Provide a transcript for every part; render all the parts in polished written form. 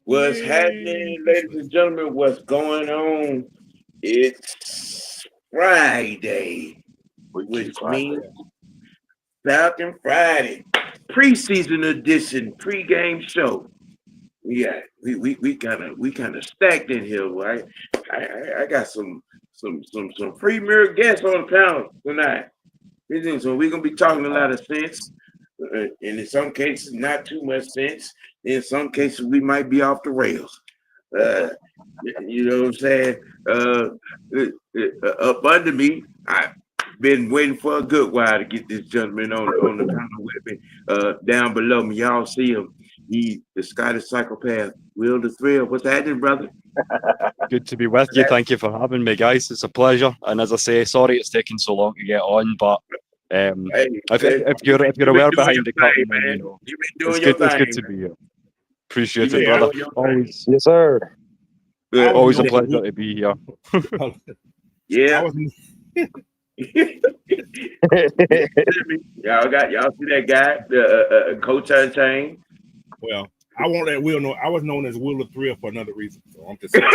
What's happening, ladies and gentlemen? What's going on? It's Friday, which means Falcon Friday, preseason edition, pregame show. Yeah, we kind of stacked in here, right? I got some premier guests on the panel tonight. So we're gonna be talking a lot of sense, and in some cases not too much sense. In some cases we might be off the rails. Uh, you know what I'm saying? Up under me, I've been waiting for a good while to get this gentleman on the panel with me. Down below me, y'all see him. He the Scottish psychopath, Will the Thrill. What's happening, brother? Good to be with you. Thank you for having me, guys. It's a pleasure. And as I say, sorry it's taken so long to get on, but if you're aware behind the curtain, man, you know, it's good to be here. Appreciate it, brother. Always, yes, sir. Always a pleasure to be here. Yeah. y'all see that guy, Coach Unchained? Well, I want that Will. No, I was known as Will the Thrill for another reason. So I'm just saying.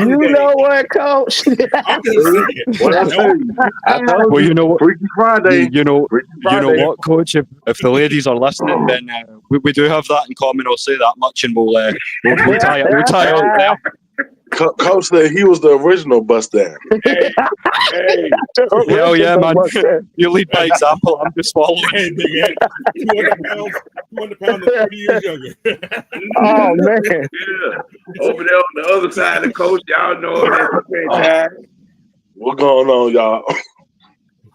You know what, Coach? I'm just saying. Well, you know what? Freaky Friday. You know what, Coach? If the ladies are listening, then we do have that in common. I'll say that much, and we'll tie out there. Coach said he was the original bus down. Hey. Hell yeah, man. You lead by example. I'm just following. Hey, big head. 200 pounds, 30 years younger. Oh, man. Yeah. Over there on the other side of the coast, y'all know him. What's going on, y'all?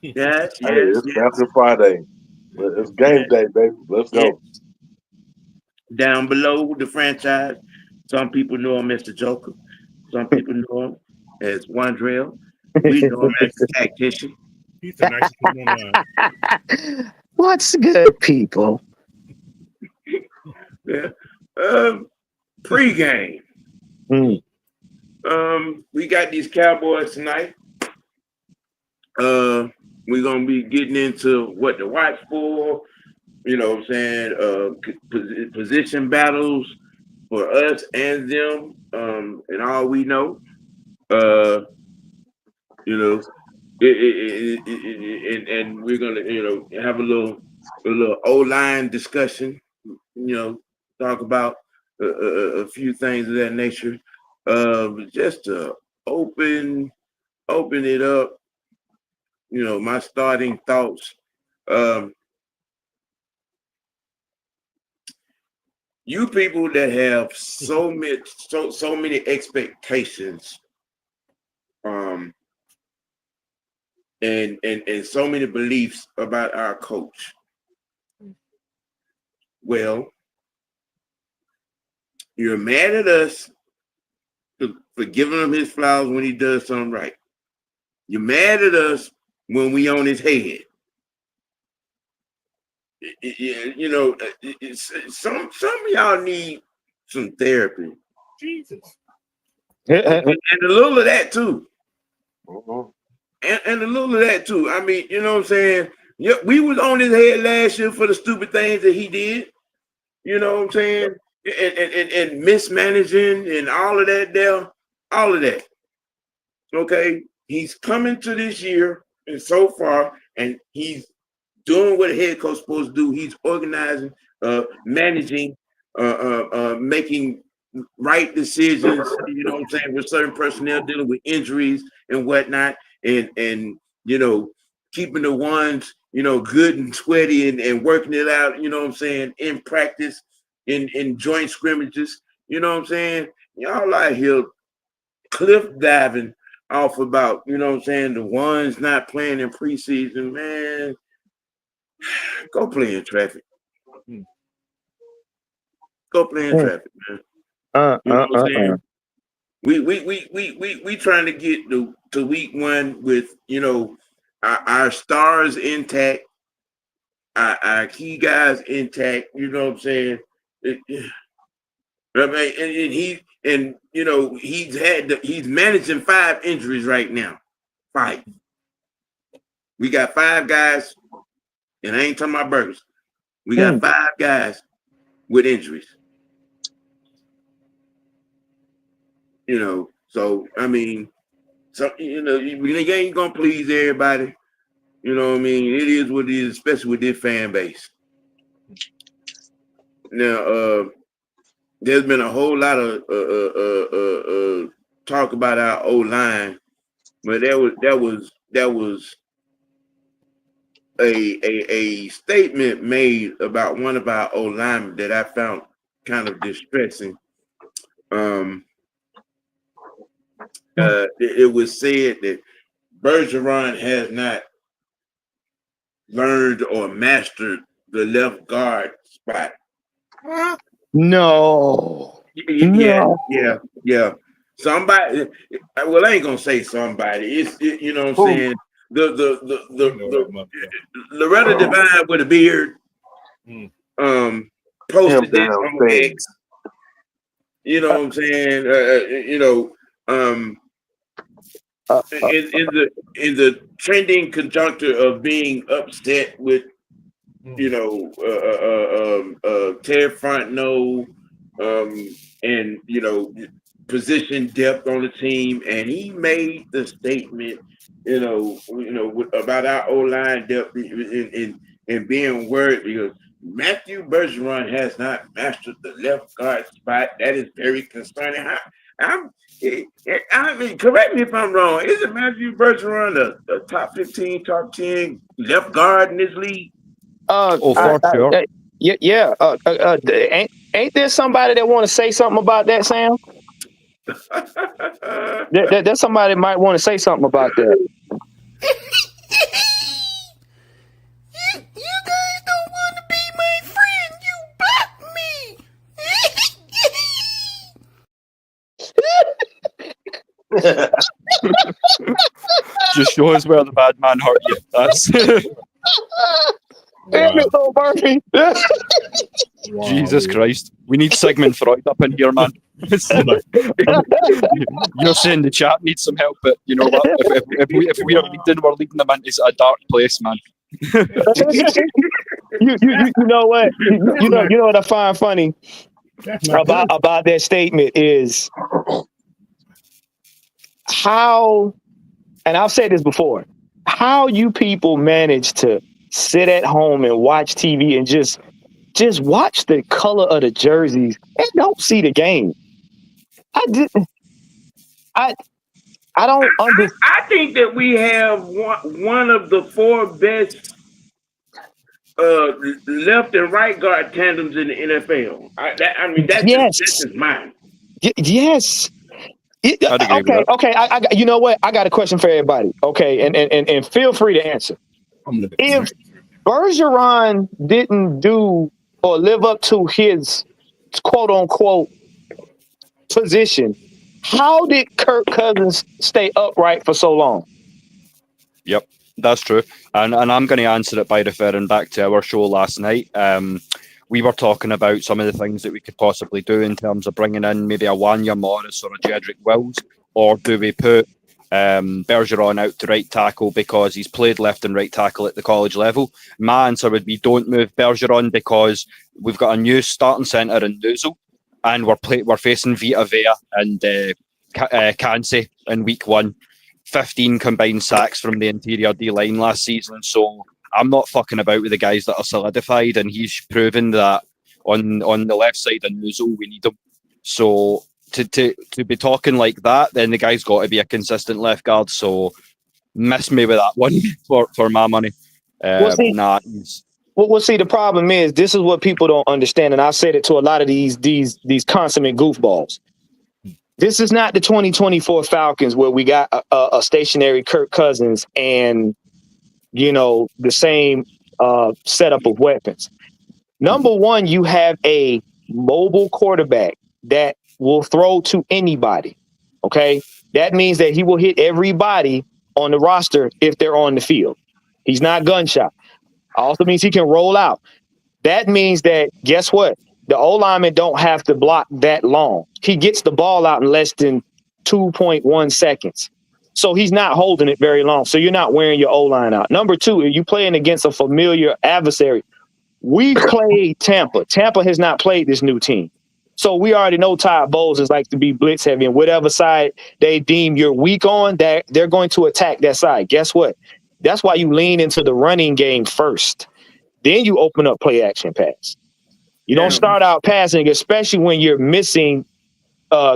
Yes. It's Falcon Friday. It's game day, baby. Let's go. Down below the franchise, some people know him as the Joker. Some people know him as Wandrell. We know him as the tactician. He's the nicest one online. What's good, people? Yeah. Pregame. We got these Cowboys tonight. We're gonna be getting into what to watch for. You know what I'm saying? Position battles for us and them, and all we know. You know, and we're gonna, have a little O-line discussion. You know, talk about a few things of that nature. Just to open it up. You know, my starting thoughts. You people that have so many expectations, and so many beliefs about our coach. Well, you're mad at us for giving him his flowers when he does something right. You're mad at us when we on his head. You know, some of y'all need some therapy. Jesus. And a little of that too. Uh-huh. And a little of that too. I mean, you know what I'm saying? Yeah, we was on his head last year for the stupid things that he did. You know what I'm saying? And mismanaging and all of that there. All of that. Okay. He's coming to this year and so far, and he's doing what a head coach is supposed to do. He's organizing, managing, making right decisions, you know what I'm saying, with certain personnel, dealing with injuries and whatnot, and you know, keeping the ones, you know, good and sweaty and working it out, you know what I'm saying, in practice, in joint scrimmages, you know what I'm saying? Y'all out here cliff diving off about, you know what I'm saying, the ones not playing in preseason, man. Go play in traffic. Go play in traffic, man. You know what I'm saying? We trying to get to week one with, you know, our stars intact, our key guys intact. You know what I'm saying? I mean, and you know he's managing 5 injuries right now. 5. We got 5 guys, and I ain't talking about burgers. We got 5 guys with injuries. You know, so I mean, you ain't gonna please everybody. You know what I mean? It is what it is, especially with this fan base. Now, there's been a whole lot of talk about our O-line, but that was a statement made about one of our O-linemen that I found kind of distressing. It was said that Bergeron has not learned or mastered the left guard spot. No. Yeah. Somebody. Well, I ain't gonna say somebody. You know what I'm saying. The Loretta Devine with a beard. Posted it on X. You know what I'm saying. In the trending conjuncture of being upset with, Ted Frontenot, and position depth on the team, and he made the statement, about our O-line depth and being worried because Matthew Bergeron has not mastered the left guard spot. That is very concerning. I mean, correct me if I'm wrong. Isn't Matthew Bergeron the top 15, top 10 left guard in this league? For sure. Yeah. Ain't there somebody that want to say something about that, Sam? There's somebody that might want to say something about that. You guys don't want to be my friend. You blocked me. Just show us where the bad man hurt you. That's Damn it, little Murphy. Jesus Christ. We need Sigmund Freud up in here, man. You're saying the chat needs some help, but you know what? If we are leading, we're leading them into a dark place, man. You know what? You know what I find funny about that statement is how, and I've said this before, how you people manage to sit at home and watch TV and just watch the color of the jerseys and don't see the game. I don't understand. I think that we have one of the four best left and right guard tandems in the NFL. That's just mine. Yes. Okay. You know what? I got a question for everybody. Okay, and feel free to answer. If Bergeron didn't do or live up to his quote unquote position, how did Kirk Cousins stay upright for so long? Yep, that's true. And I'm going to answer it by referring back to our show last night. We were talking about some of the things that we could possibly do in terms of bringing in maybe a Wanya Morris or a Jedrick Wills, or do we put Bergeron out to right tackle because he's played left and right tackle at the college level? My answer would be don't move Bergeron because we've got a new starting centre in Nuzul, and we're facing Vita Vea and Kancey in week 1. 15 combined sacks from the interior D-line last season, so I'm not fucking about with the guys that are solidified, and he's proven that on the left side in Nuzul we need him. So to be talking like that, then the guy's got to be a consistent left guard. So miss me with that one for my money. Well, see, the problem is this is what people don't understand, and I've said it to a lot of these consummate goofballs. This is not the 2024 Falcons where we got a stationary Kirk Cousins and the same setup of weapons. Number one, you have a mobile quarterback that will throw to anybody. Okay, that means that he will hit everybody on the roster if they're on the field. He's not gunshot. Also means he can roll out. That means that, guess what? The O-linemen don't have to block that long. He gets the ball out in less than 2.1 seconds. So he's not holding it very long. So you're not wearing your O-line out. Number two, if you're playing against a familiar adversary, We've played Tampa. Tampa has not played this new team. So we already know Todd Bowles is like to be blitz heavy, and whatever side they deem you're weak on, that they're going to attack that side. Guess what? That's why you lean into the running game first. Then you open up play action pass. You don't start out passing, especially when you're missing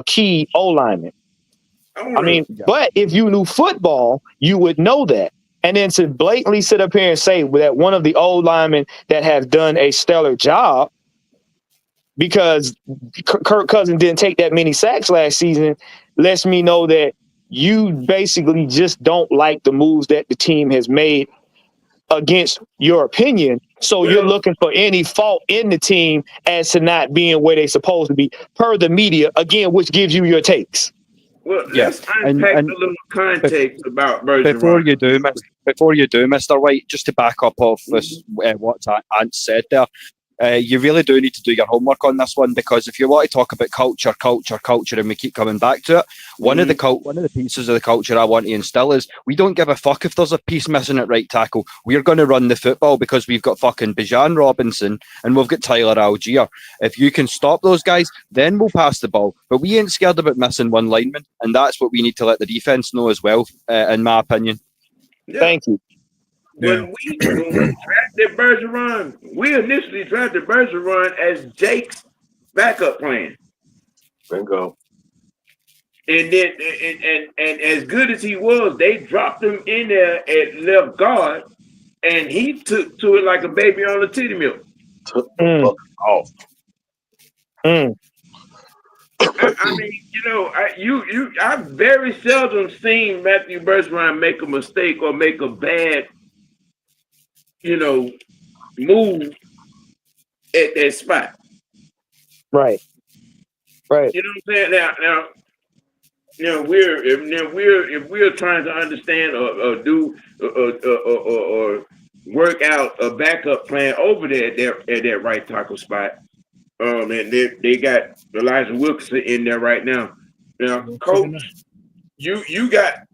key O-linemen. I mean, but if you knew football, you would know that. And then to blatantly sit up here and say that one of the old linemen that have done a stellar job because Kirk Cousins didn't take that many sacks last season lets me know that you basically just don't like the moves that the team has made against your opinion. So you're looking for any fault in the team as to not being where they're supposed to be per the media, again, which gives you your takes. Well, let's unpack a little context about Bergeron. Before you do, Mr. White, just to back up off this, what Ant said there, you really do need to do your homework on this one, because if you want to talk about culture, and we keep coming back to it, one of the pieces of the culture I want to instill is we don't give a fuck if there's a piece missing at right tackle. We're going to run the football because we've got fucking Bijan Robinson and we've got Tyler Algier. If you can stop those guys, then we'll pass the ball. But we ain't scared about missing one lineman, and that's what we need to let the defense know as well, in my opinion. Yeah. Thank you. When we drafted Bergeron, we initially drafted Bergeron as Jake's backup plan. Bingo. And then, and as good as he was, they dropped him in there at left guard, and he took to it like a baby on a titty milk. Took the fuck off. I mean, I've very seldom seen Matthew Bergeron make a mistake or make a bad, move at that spot. Right. You know what I'm saying? Now, if we're trying to understand or do or work out a backup plan over there at that right tackle spot. And they got Elijah Wilkinson in there right now. Now, Coach, you got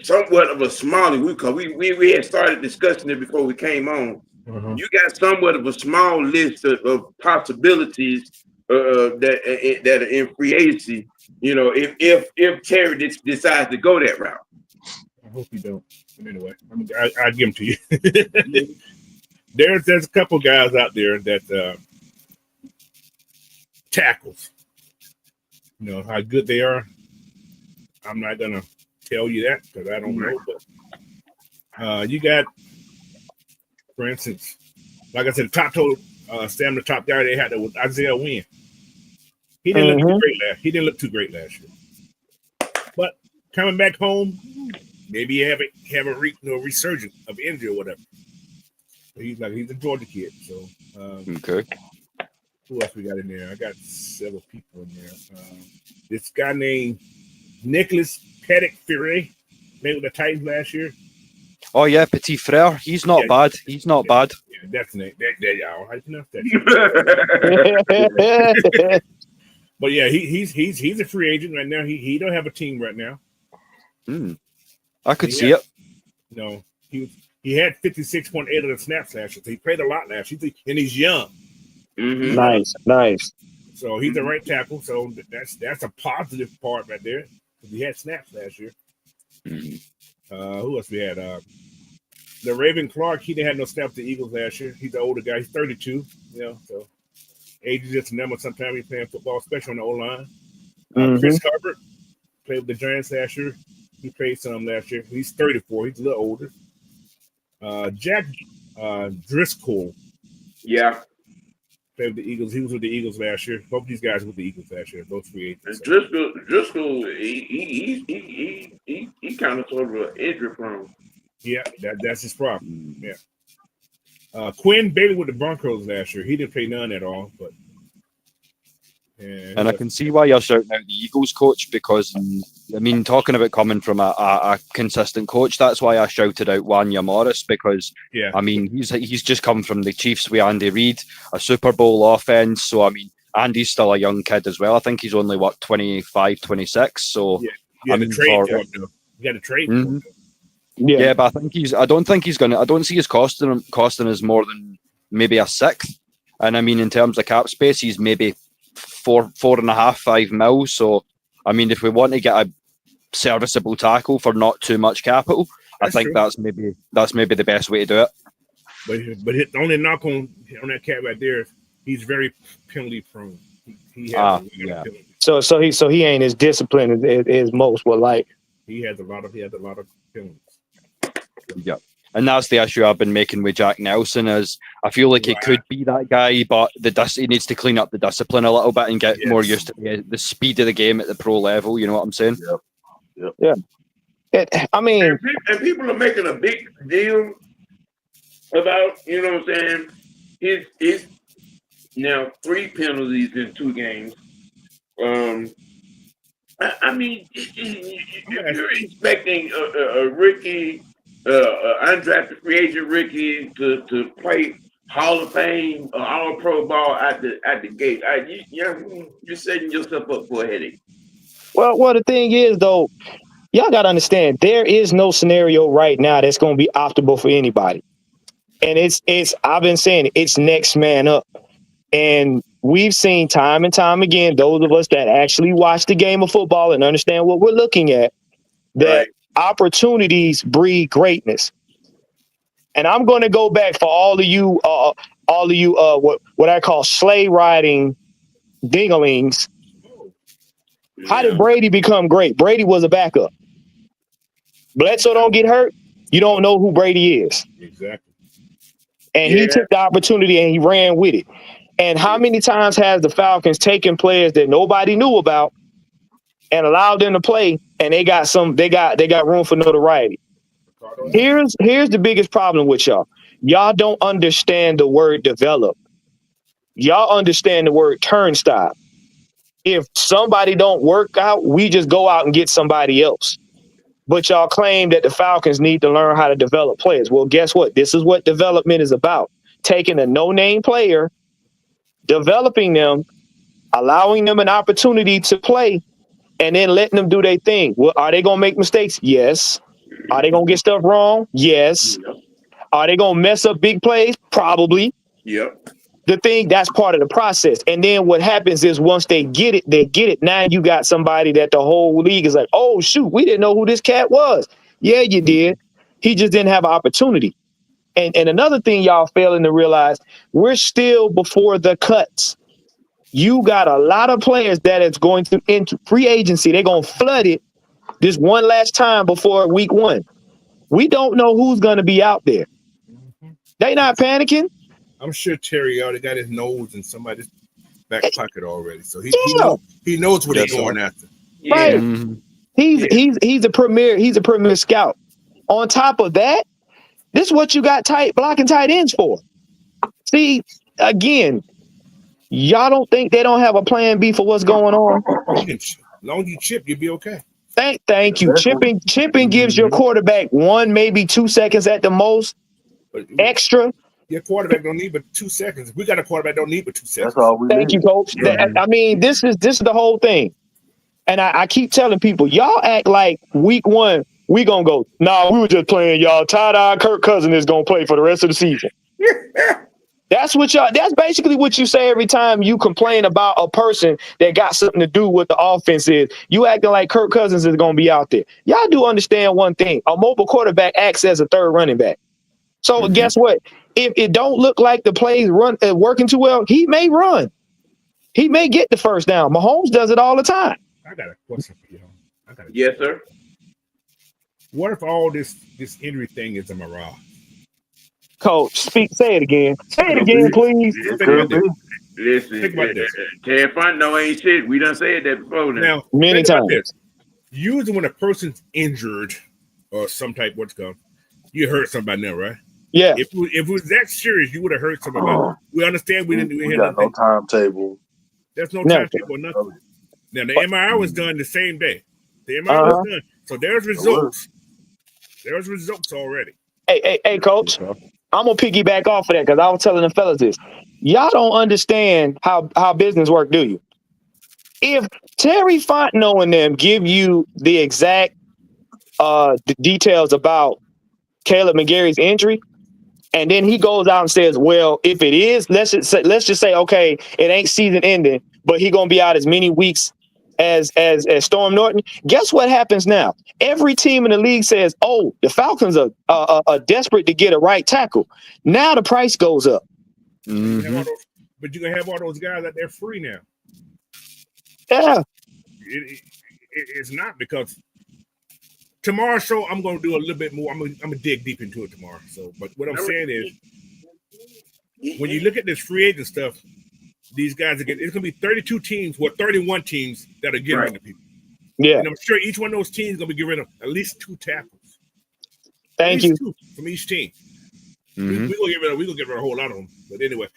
somewhat of a small. We had started discussing it before we came on. You got somewhat of a small list of possibilities that are in free agency. If Terry decides to go that route. I hope you don't. But anyway, I'll give them to you. There's a couple guys out there that tackles. How good they are. I'm not gonna tell you that because I don't know. But you got, for instance, like I said, Sam, the top guy they had was Isaiah Wynn. He didn't look too great last year. But coming back home, maybe have a resurgence of injury or whatever. He's a Georgia kid. So okay. Who else we got in there? I got several people in there. This guy named Nicholas Pettit-Ferre, played with the Titans last year. Oh yeah, Petit Frere. He's not bad. He's not bad. Yeah, that's the name. Y'all. How you pronounce that? But yeah, he's a free agent right now. He don't have a team right now. I could see it. He had 56.8 of the snaps last year. So he played a lot last year, and he's young. Nice. So he's a right tackle. So that's a positive part right there. He had snaps last year. Who else we had? The Raven Clark. He didn't have no snaps with the Eagles last year. He's an older guy. He's 32. So age is just a number. Sometimes he's playing football, especially on the O-line. Chris Hubbard played with the Giants last year. He played some last year. He's 34. He's a little older. Jack Driscoll. Yeah. Played with the Eagles. He was with the Eagles last year. Both these guys were with the Eagles last year. Both free agents. Driscoll, he kind of sort of injury prone. Yeah, that's his problem. Yeah. Quinn Bailey with the Broncos last year. He didn't play none at all, but. And I can see why you're shouting out the Eagles coach, because talking about coming from a consistent coach, that's why I shouted out Wanya Morris, because he's just come from the Chiefs with Andy Reid, a Super Bowl offense. So Andy's still a young kid as well. I think he's only 25, 26. So you got to trade for him. Yeah, but I don't think he's gonna. I don't see his costing us more than maybe a sixth. And I mean, in terms of cap space, he's maybe 4.5, 5 mil. So, I mean, if we want to get a serviceable tackle for not too much capital, I think true. that's maybe the best way to do it. But the only knock on that cat right there, he's very penalty prone. He has a lot of penalties. So he ain't as disciplined as most would like. He has a lot of penalties. Yeah. And that's the issue I've been making with Jack Nelson is I feel like he could be that guy, but he needs to clean up the discipline a little bit and get more used to the speed of the game at the pro level. You know what I'm saying? Yeah. I mean, and people are making a big deal about, you know what I'm saying, his now 3 penalties in 2 games. I mean, if you're expecting a rookie, undrafted free agent rookie to play Hall of Fame or All Pro ball at the gate, you're setting yourself up for a headache. Well, the thing is, though, y'all got to understand, there is no scenario right now that's going to be optimal for anybody. And it's I've been saying it's next man up. And we've seen time and time again, those of us that actually watch the game of football and understand what we're looking at, that opportunities breed greatness. And I'm going to go back for all of you, what I call sleigh riding dinglings. How did Brady become great? Brady was a backup. Bledsoe don't get hurt, you don't know who Brady is. Exactly. And he took the opportunity and he ran with it. And how many times has the Falcons taken players that nobody knew about and allowed them to play, and they got room for notoriety? Here's the biggest problem with y'all. Y'all don't understand the word develop. Y'all understand the word turnstile. If somebody don't work out, we just go out and get somebody else. But y'all claim that the Falcons need to learn how to develop players. Well, guess what? This is what development is about. Taking a no-name player, developing them, allowing them an opportunity to play, and then letting them do their thing. Well, are they going to make mistakes? Yes. Are they going to get stuff wrong? Yes. Are they going to mess up big plays? Probably. Yep. The thing, that's part of the process. And then what happens is once they get it. Now you got somebody that the whole league is like, oh, shoot, we didn't know who this cat was. Yeah, you did. He just didn't have an opportunity. And another thing y'all failing to realize, we're still before the cuts. You got a lot of players that is going to enter free agency. They're going to flood it this one last time before week 1. We don't know who's going to be out there. They not panicking. I'm sure Terry already got his nose in somebody's back pocket already, so he knows what he's going after. Right. Mm-hmm. He's a premier scout. On top of that, this is what you got blocking tight ends for. See, again, y'all don't think they don't have a plan B for what's going on? As long as you chip, you'll be okay. Thank you. Chipping gives your quarterback 1, maybe 2 seconds at the most extra. Your quarterback don't need but 2 seconds. We got a quarterback don't need but 2 seconds. That's all we need. Thank you, Coach. Yeah. I mean, this is the whole thing. And I keep telling people, y'all act like week 1, we gonna go, nah, we were just playing y'all. Tie-dye Kirk Cousins is gonna play for the rest of the season. That's basically what you say every time you complain about a person that got something to do with the offense is. You acting like Kirk Cousins is gonna be out there. Y'all do understand one thing. A mobile quarterback acts as a third running back. So guess what? If it don't look like the plays working too well, he may run. He may get the first down. Mahomes does it all the time. I got a question for you. Yes, sir. What if all this injury thing is a mirage? Coach, say it again. Say it again, please. Listen, think about this. Can't find no ain't shit. We done said that before now. Many times. Usually when a person's injured or some type what's going, you heard somebody now, right? Yeah. If it was that serious, you would have heard something about it. We understand we got no timetable. There's no timetable or nothing. Now the MRI was done the same day. The MRI was done. So there's results. There's results already. Hey, Coach. I'm gonna piggyback off of that because I was telling the fellas this. Y'all don't understand how business work, do you? If Terry Fontenot and them give you the exact the details about Caleb McGarry's injury, And then he goes out and says, well, if it is, let's just say, okay, it ain't season ending, but he gonna be out as many weeks as Storm Norton. Guess what happens now? Every team in the league says, oh, the Falcons are desperate to get a right tackle. Now the price goes up. Mm-hmm. But you're gonna have all those guys out there free now. Yeah. It's not, because tomorrow's show I'm gonna do a little bit more. I'm gonna dig deep into it tomorrow. So, but what I'm saying is, when you look at this free agent stuff, these guys are getting. It's gonna be 32 teams, 31 teams that are getting rid of people. Yeah, and I'm sure each one of those teams is gonna be getting rid of at least 2 tackles. Thank you. 2 from each team. Mm-hmm. We're gonna get rid of a whole lot of them. But anyway,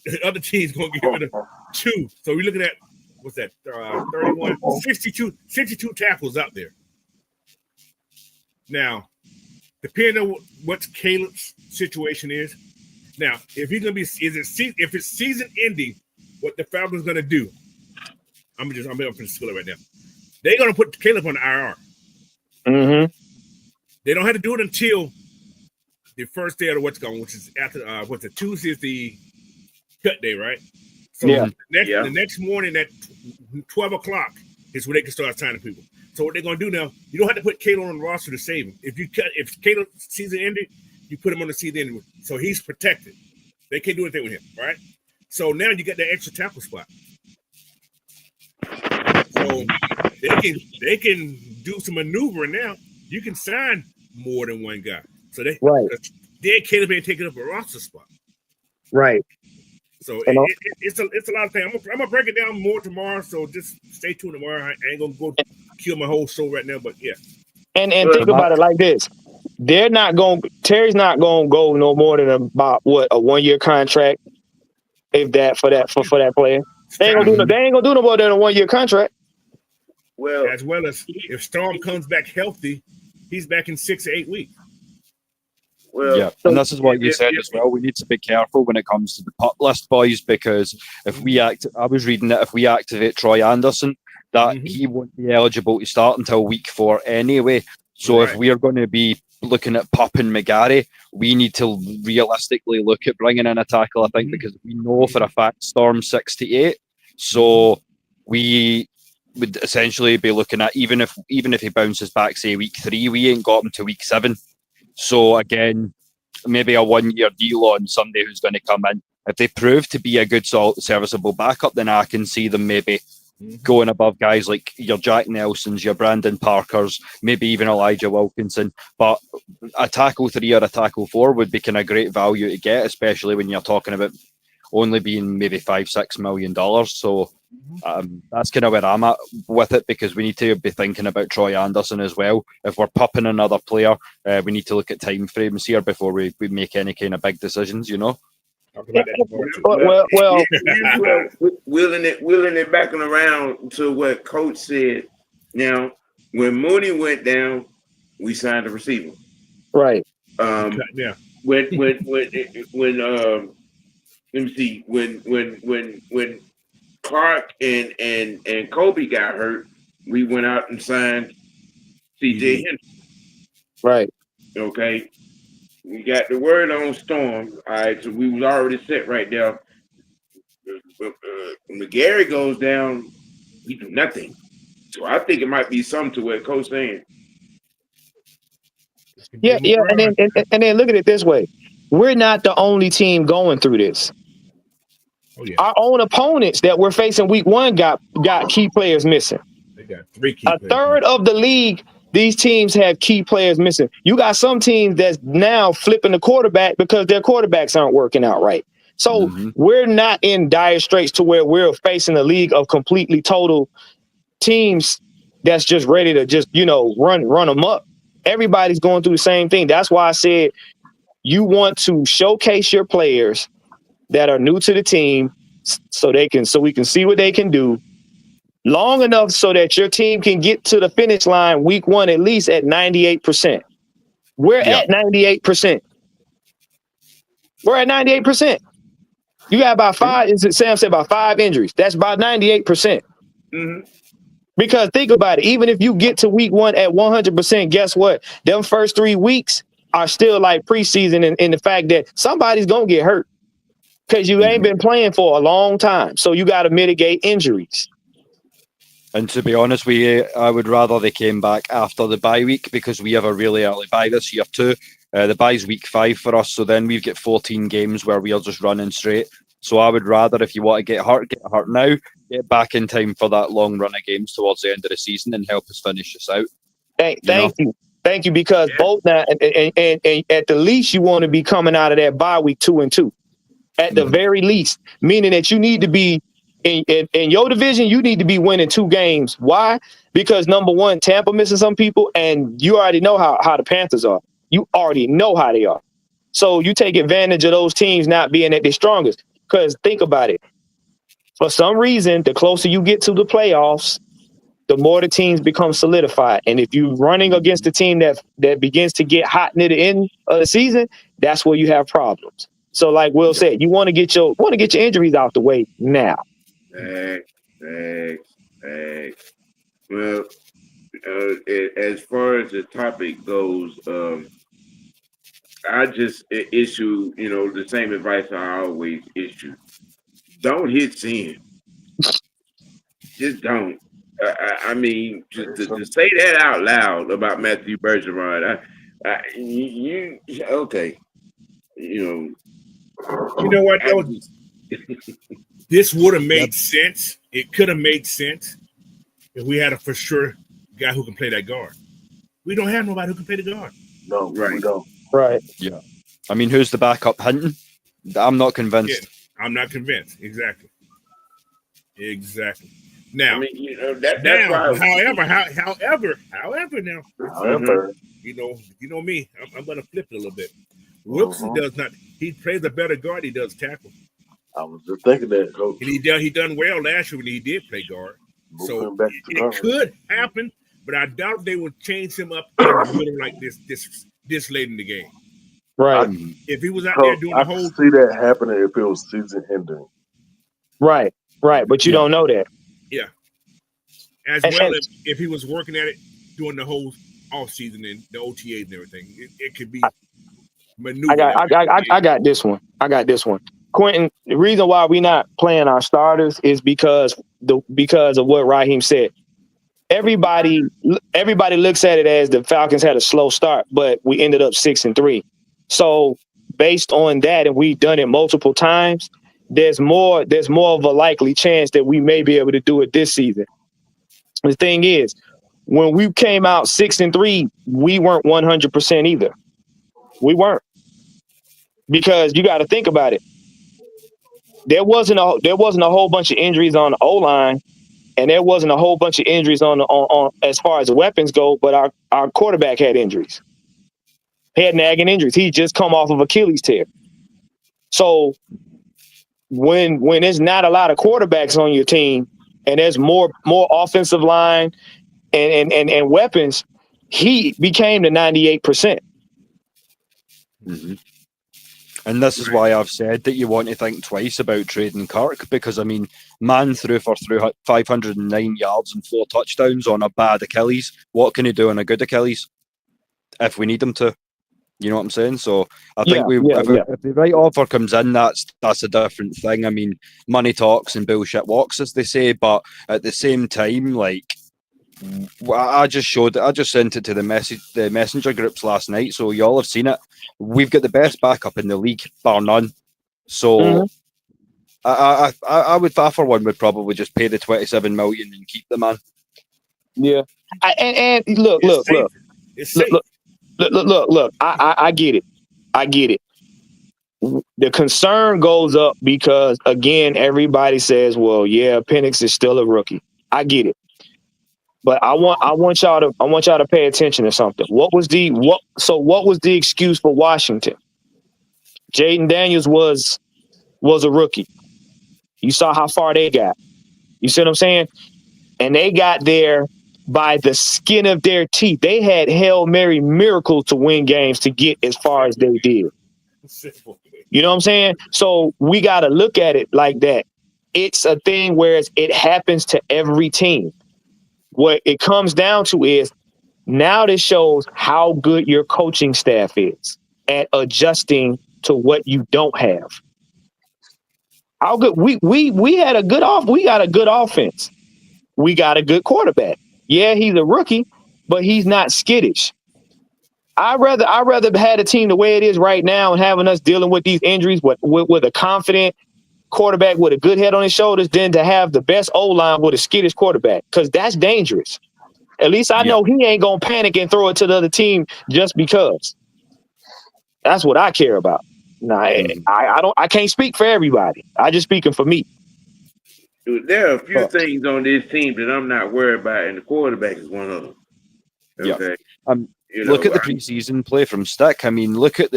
the other teams gonna get rid of 2. So we're looking at what's that? 31, 62 tackles out there. Now, depending on what Caleb's situation is, now if he's gonna be, if it's season ending, what the Falcons gonna do? I'm up in the school right now. They're gonna put Caleb on the IR. Mm-hmm. They don't have to do it until the first day of which is after Tuesday is the cut day, right? So the next morning at 12 o'clock is when they can start signing people. So what they're gonna do now, you don't have to put Caleb on the roster to save him. If Caleb season ended, you put him on the season ended. So he's protected. They can't do anything with him, right? So now you got that extra tackle spot. So they can do some maneuvering now. You can sign more than one guy. So then Caleb ain't taking up a roster spot. Right. So it's a lot of things. I'm gonna break it down more tomorrow. So just stay tuned tomorrow. I ain't gonna go kill my whole show right now, but yeah. And think about it like this: Terry's not gonna go no more than about a 1-year contract, if that for that player. They ain't gonna do no more than a 1-year contract. Well, as well as if Storm comes back healthy, he's back in 6 or 8 weeks. Well, yeah, and this is what you said as well. We need to be careful when it comes to the pup list, boys, because I was reading that if we activate Troy Anderson, that he won't be eligible to start until week 4 anyway. So if we are going to be looking at Pup and McGarry, we need to realistically look at bringing in a tackle, I think, because we know for a fact Storm's 68. So we would essentially be looking at, even if he bounces back, say, week 3, we ain't got him to week 7. So again, maybe a 1-year deal on somebody who's going to come in. If they prove to be a good, serviceable backup, then I can see them maybe going above guys like your Jack Nelsons, your Brandon Parkers, maybe even Elijah Wilkinson. But a tackle 3 or a tackle 4 would be kind of great value to get, especially when you're talking about only being maybe $5-6 million. So that's kind of where I'm at with it, because we need to be thinking about Troy Anderson as well. If we're pupping another player, we need to look at time frames here before we make any kind of big decisions, you know. Well, wheeling it back and around to what Coach said. Now, when Mooney went down, we signed a receiver. Right. When let me see, when Clark and Kobe got hurt, we went out and signed CJ Henderson. Right. Okay. We got the word on Storm. All right, so we was already set right there. When McGarry goes down, we do nothing. So I think it might be something to what Coach saying. Yeah, and then look at it this way: we're not the only team going through this. Oh, yeah. Our own opponents that we're facing week 1 got key players missing. They got 3 key players. A third of the league, these teams have key players missing. You got some teams that's now flipping the quarterback because their quarterbacks aren't working out right. So we're not in dire straits to where we're facing a league of completely total teams that's just ready to just, run them up. Everybody's going through the same thing. That's why I said you want to showcase your players that are new to the team so we can see what they can do long enough so that your team can get to the finish line week 1 at least at 98%. We're at 98%. We're at 98%. You got about 5, Sam said about 5 injuries. That's about 98%. Because think about it, even if you get to week 1 at 100%, guess what? Them first 3 weeks, are still like preseason in the fact that somebody's gonna get hurt because you ain't been playing for a long time. So you got to mitigate injuries. And to be honest, I would rather they came back after the bye week because we have a really early bye this year too. The bye's week 5 for us, so then we've got 14 games where we are just running straight. So I would rather, if you want to get hurt now, get back in time for that long run of games towards the end of the season and help us finish this out. Thank you, because both now and at the least you want to be coming out of that bye week 2-2, at the very least, meaning that you need to be in your division. You need to be winning 2 games. Why? Because number one, Tampa missing some people, and you already know how the Panthers are. You already know how they are. So you take advantage of those teams not being at their strongest. Because think about it. For some reason, the closer you get to the playoffs, the more the teams become solidified. And if you're running against a team that begins to get hot near the end of the season, that's where you have problems. So like Will said, you want to get your injuries out the way now. Thanks. Well, as far as the topic goes, I just issue, the same advice I always issue. Don't hit sin. Just don't. I mean, to say that out loud about Matthew Bergeron, okay. You know what, though? This would have made sense. It could have made sense if we had a for sure guy who can play that guard. We don't have nobody who can play the guard. No, right. We don't. Right. Yeah. I mean, who's the backup? Hinton? I'm not convinced. Yeah, I'm not convinced. Exactly. Now, I mean, that's why. However, you know me, I'm going to flip it a little bit. Wilson does not. He plays a better guard. He does tackle. I was just thinking that, Coach. And he done well last year when he did play guard. So it could happen, but I doubt they would change him up in the middle like this late in the game. Right. If he was out there doing I the whole, could see that happening if it was season ending. Right. But you don't know that. Yeah. As well as if he was working at it doing the whole off season and the OTAs and everything, it could be maneuvered. I got this one. Quentin, the reason why we're not playing our starters is because of what Raheem said. Everybody looks at it as the Falcons had a slow start, but we ended up 6-3. So based on that, and we've done it multiple times, there's more of a likely chance that we may be able to do it this season. The thing is, when we came out 6-3, we weren't 100% either. We weren't, because you got to think about it. There wasn't a whole bunch of injuries on the O-line, and there wasn't a whole bunch of injuries on as far as the weapons go, but our quarterback had injuries. He had nagging injuries. He just come off of Achilles tear. So when there's not a lot of quarterbacks on your team and there's more offensive line and weapons, he became the 98%. Mm-hmm. And this is why I've said that you want to think twice about trading Kirk, because, I mean, man threw for 509 yards and 4 touchdowns on a bad Achilles. What can he do on a good Achilles if we need him to? You know what I'm saying? So I think if the right offer comes in, that's a different thing. I mean, money talks and bullshit walks, as they say, but at the same time, like, I just sent it to the messenger groups last night, so y'all have seen it. We've got the best backup in the league, bar none. So I would, for one, would probably just pay the $27 million and keep the man. Yeah, and look. I get it. The concern goes up because, again, everybody says, "Well, yeah, Penix is still a rookie." I get it, but I want y'all to pay attention to something. What was the excuse for Washington? Jaden Daniels was a rookie. You saw how far they got. You see what I'm saying? And they got there by the skin of their teeth. They had Hail Mary miracles to win games to get as far as they did. You know what I'm saying? So we got to look at it like that. It's a thing where it happens to every team. What it comes down to is Now this shows how good your coaching staff is at adjusting to what you don't have. How good we had a good we got a good offense. We got a good quarterback. Yeah, he's a rookie, but he's not skittish. I'd rather have a team the way it is right now and having us dealing with these injuries with a confident quarterback with a good head on his shoulders than to have the best O-line with a skittish quarterback, because that's dangerous. At least I know he ain't gonna panic and throw it to the other team just because. That's what I care about. Nah, I can't speak for everybody. I just speaking for me. Dude, there are a few things on this team that I'm not worried about, and the quarterback is one of them. Okay. Look at the preseason play from Stick. I mean, look at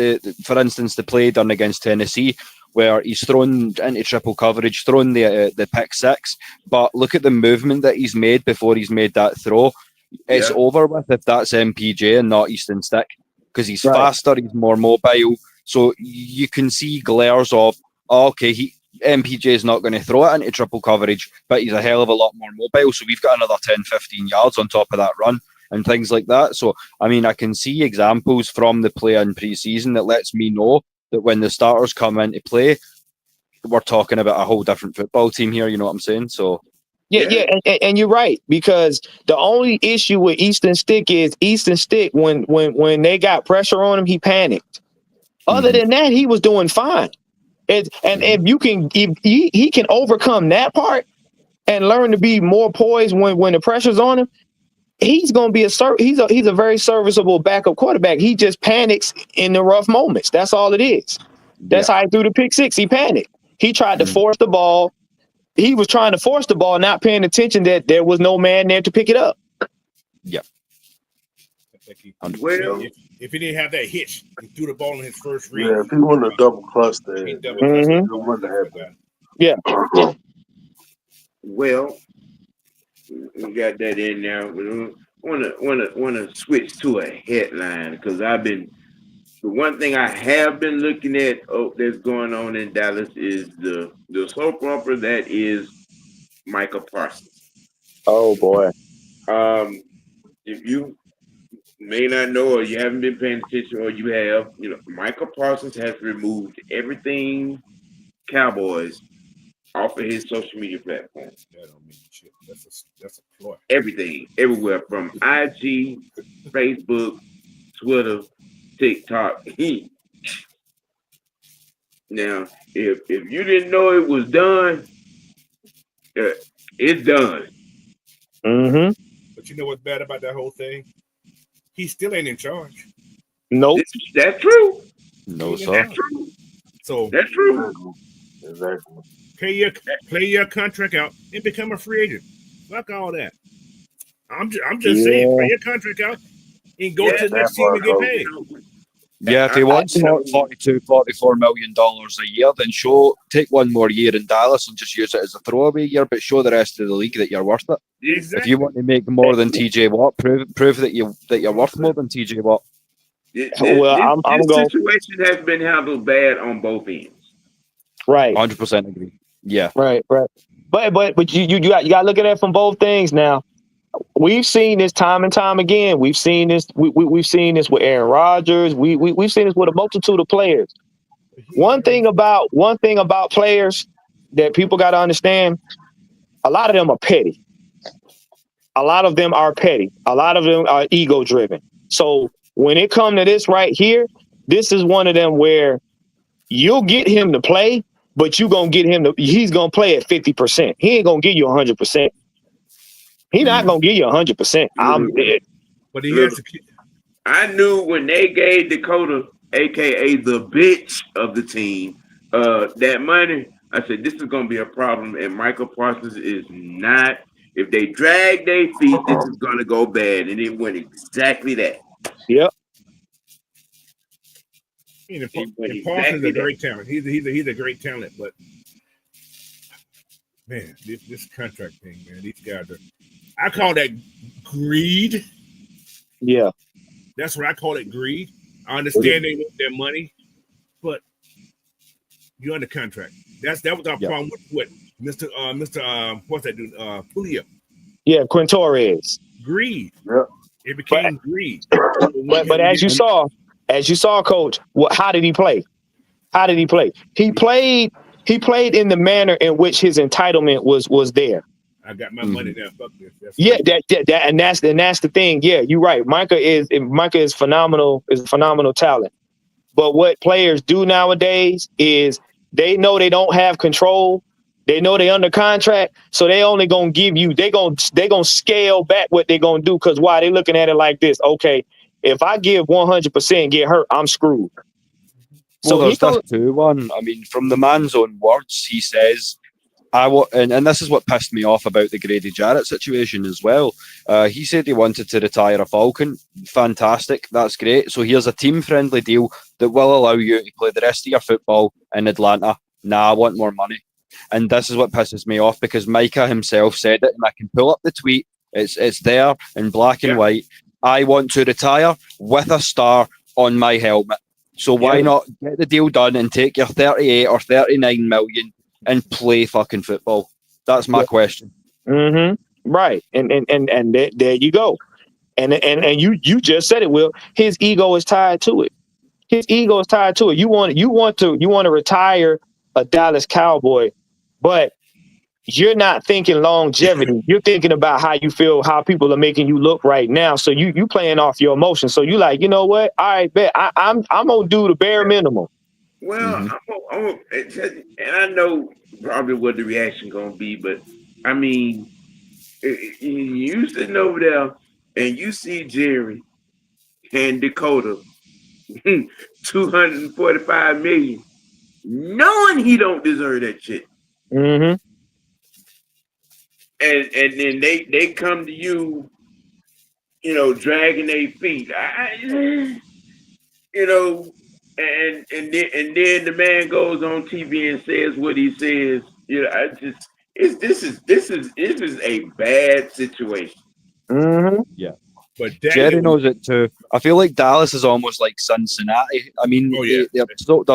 for instance, the play done against Tennessee, where he's thrown into triple coverage, thrown the pick six, but look at the movement that he's made before he's made that throw. It's over with if that's MPJ and not Easton Stick, because he's faster, he's more mobile. So you can see glares of, MPJ is not going to throw it into triple coverage, but he's a hell of a lot more mobile. So we've got another 10, 15 yards on top of that run and things like that. So, I mean, I can see examples from the play in preseason that lets me know that when the starters come into play, we're talking about a whole different football team here. You know what I'm saying? So, and you're right, because the only issue with Easton Stick is when they got pressure on him, he panicked. Other than that, he was doing fine. If he can overcome that and learn to be more poised when the pressure's on him, he's going to be he's a very serviceable backup quarterback. He just panics in the rough moments. That's all it is. That's how he threw the pick six. He panicked. He tried to force the ball. He was trying to force the ball, not paying attention that there was no man there to pick it up. Yeah. Well, if he didn't have that hitch, he threw the ball in his first read. Yeah, if he wouldn't have double clutched it, it wouldn't have happened. Yeah. Well, we got that in there. We wanna switch to a headline, because the one thing I have been looking at that's going on in Dallas is the soap opera that is Micah Parsons. Oh boy. If you may not know, or you haven't been paying attention, or you have, Micah Parsons has removed everything Cowboys off of his social media platforms. That don't mean shit. That's a ploy. Everything, everywhere, from IG, Facebook, Twitter, TikTok. Now, if you didn't know it was done, it's done. But you know what's bad about that whole thing? He still ain't in charge. Nope. That's true. No, sir. That's true. So that's true. Exactly. Play your contract out and become a free agent. Fuck all that. I'm just saying, play your contract out and go to the next team and get paid. Yeah, if he wants $42, $44 million a year, then take one more year in Dallas and just use it as a throwaway year, but show the rest of the league that you're worth it. Exactly. If you want to make more than TJ Watt, prove that you're worth more than TJ Watt. This situation has been handled bad on both ends. Right. 100% agree. Yeah. Right. But you got to look at it from both things now. We've seen this time and time again. We've seen this. We've seen this with Aaron Rodgers. We've seen this with a multitude of players. One thing about players that people got to understand: a lot of them are petty. A lot of them are ego driven. So when it comes to this right here, this is one of them where you'll get him to play, but he's gonna play at 50%. He ain't gonna give you 100%. He's not gonna give you 100%. I'm dead. But he has to keep. I knew when they gave Dakota, aka the bitch of the team, that money, I said this is gonna be a problem, and Michael Parsons is not. If they drag their feet, this is gonna go bad, and it went exactly that. Yep. Parsons is a great talent. He's a great talent, but man, this contract thing, man, these guys are. I call that greed. Yeah. That's what I call it, greed. I understand they want their money, but you're under contract. That was our problem with Mr. What's that dude? Julio. Yeah, Quintorez. Greed. Yep. It became greed. But as you saw, Coach, how did he play? How did he play? He played in the manner in which his entitlement was there. I got my money now. Fuck this. That's the thing. Yeah, you're right. Micah is phenomenal. Is a phenomenal talent. But what players do nowadays is they know they don't have control. They know they under contract, so they only gonna give you. They gonna scale back what they gonna do, because why? They looking at it like this. Okay, if I give 100%, get hurt, I'm screwed. So there's this too, one. I mean, from the man's own words, he says, and this is what pissed me off about the Grady Jarrett situation as well. He said he wanted to retire a Falcon. Fantastic. That's great. So here's a team-friendly deal that will allow you to play the rest of your football in Atlanta. Nah, I want more money. And this is what pisses me off, because Micah himself said it, and I can pull up the tweet. It's there in black and white. I want to retire with a star on my helmet. So why not get the deal done and take your 38 or 39 million and play fucking football? That's my question. Mm-hmm. Right. And there you go. And you just said it, Will. His ego is tied to it. You want to retire a Dallas Cowboy, but you're not thinking longevity. You're thinking about how you feel, how people are making you look right now. So you playing off your emotions. So you like, you know what? All right, bet I'm gonna do the bare minimum. Well, and I know probably what the reaction gonna be, but I mean, you sitting over there and you see Jerry and Dakota, 245 million, knowing he don't deserve that shit. Mm-hmm. And then they come to you, dragging their feet. And then the man goes on TV and says what he says. This is a bad situation. Mm-hmm. Yeah. But Jerry knows it too. I feel like Dallas is almost like Cincinnati. I mean, they're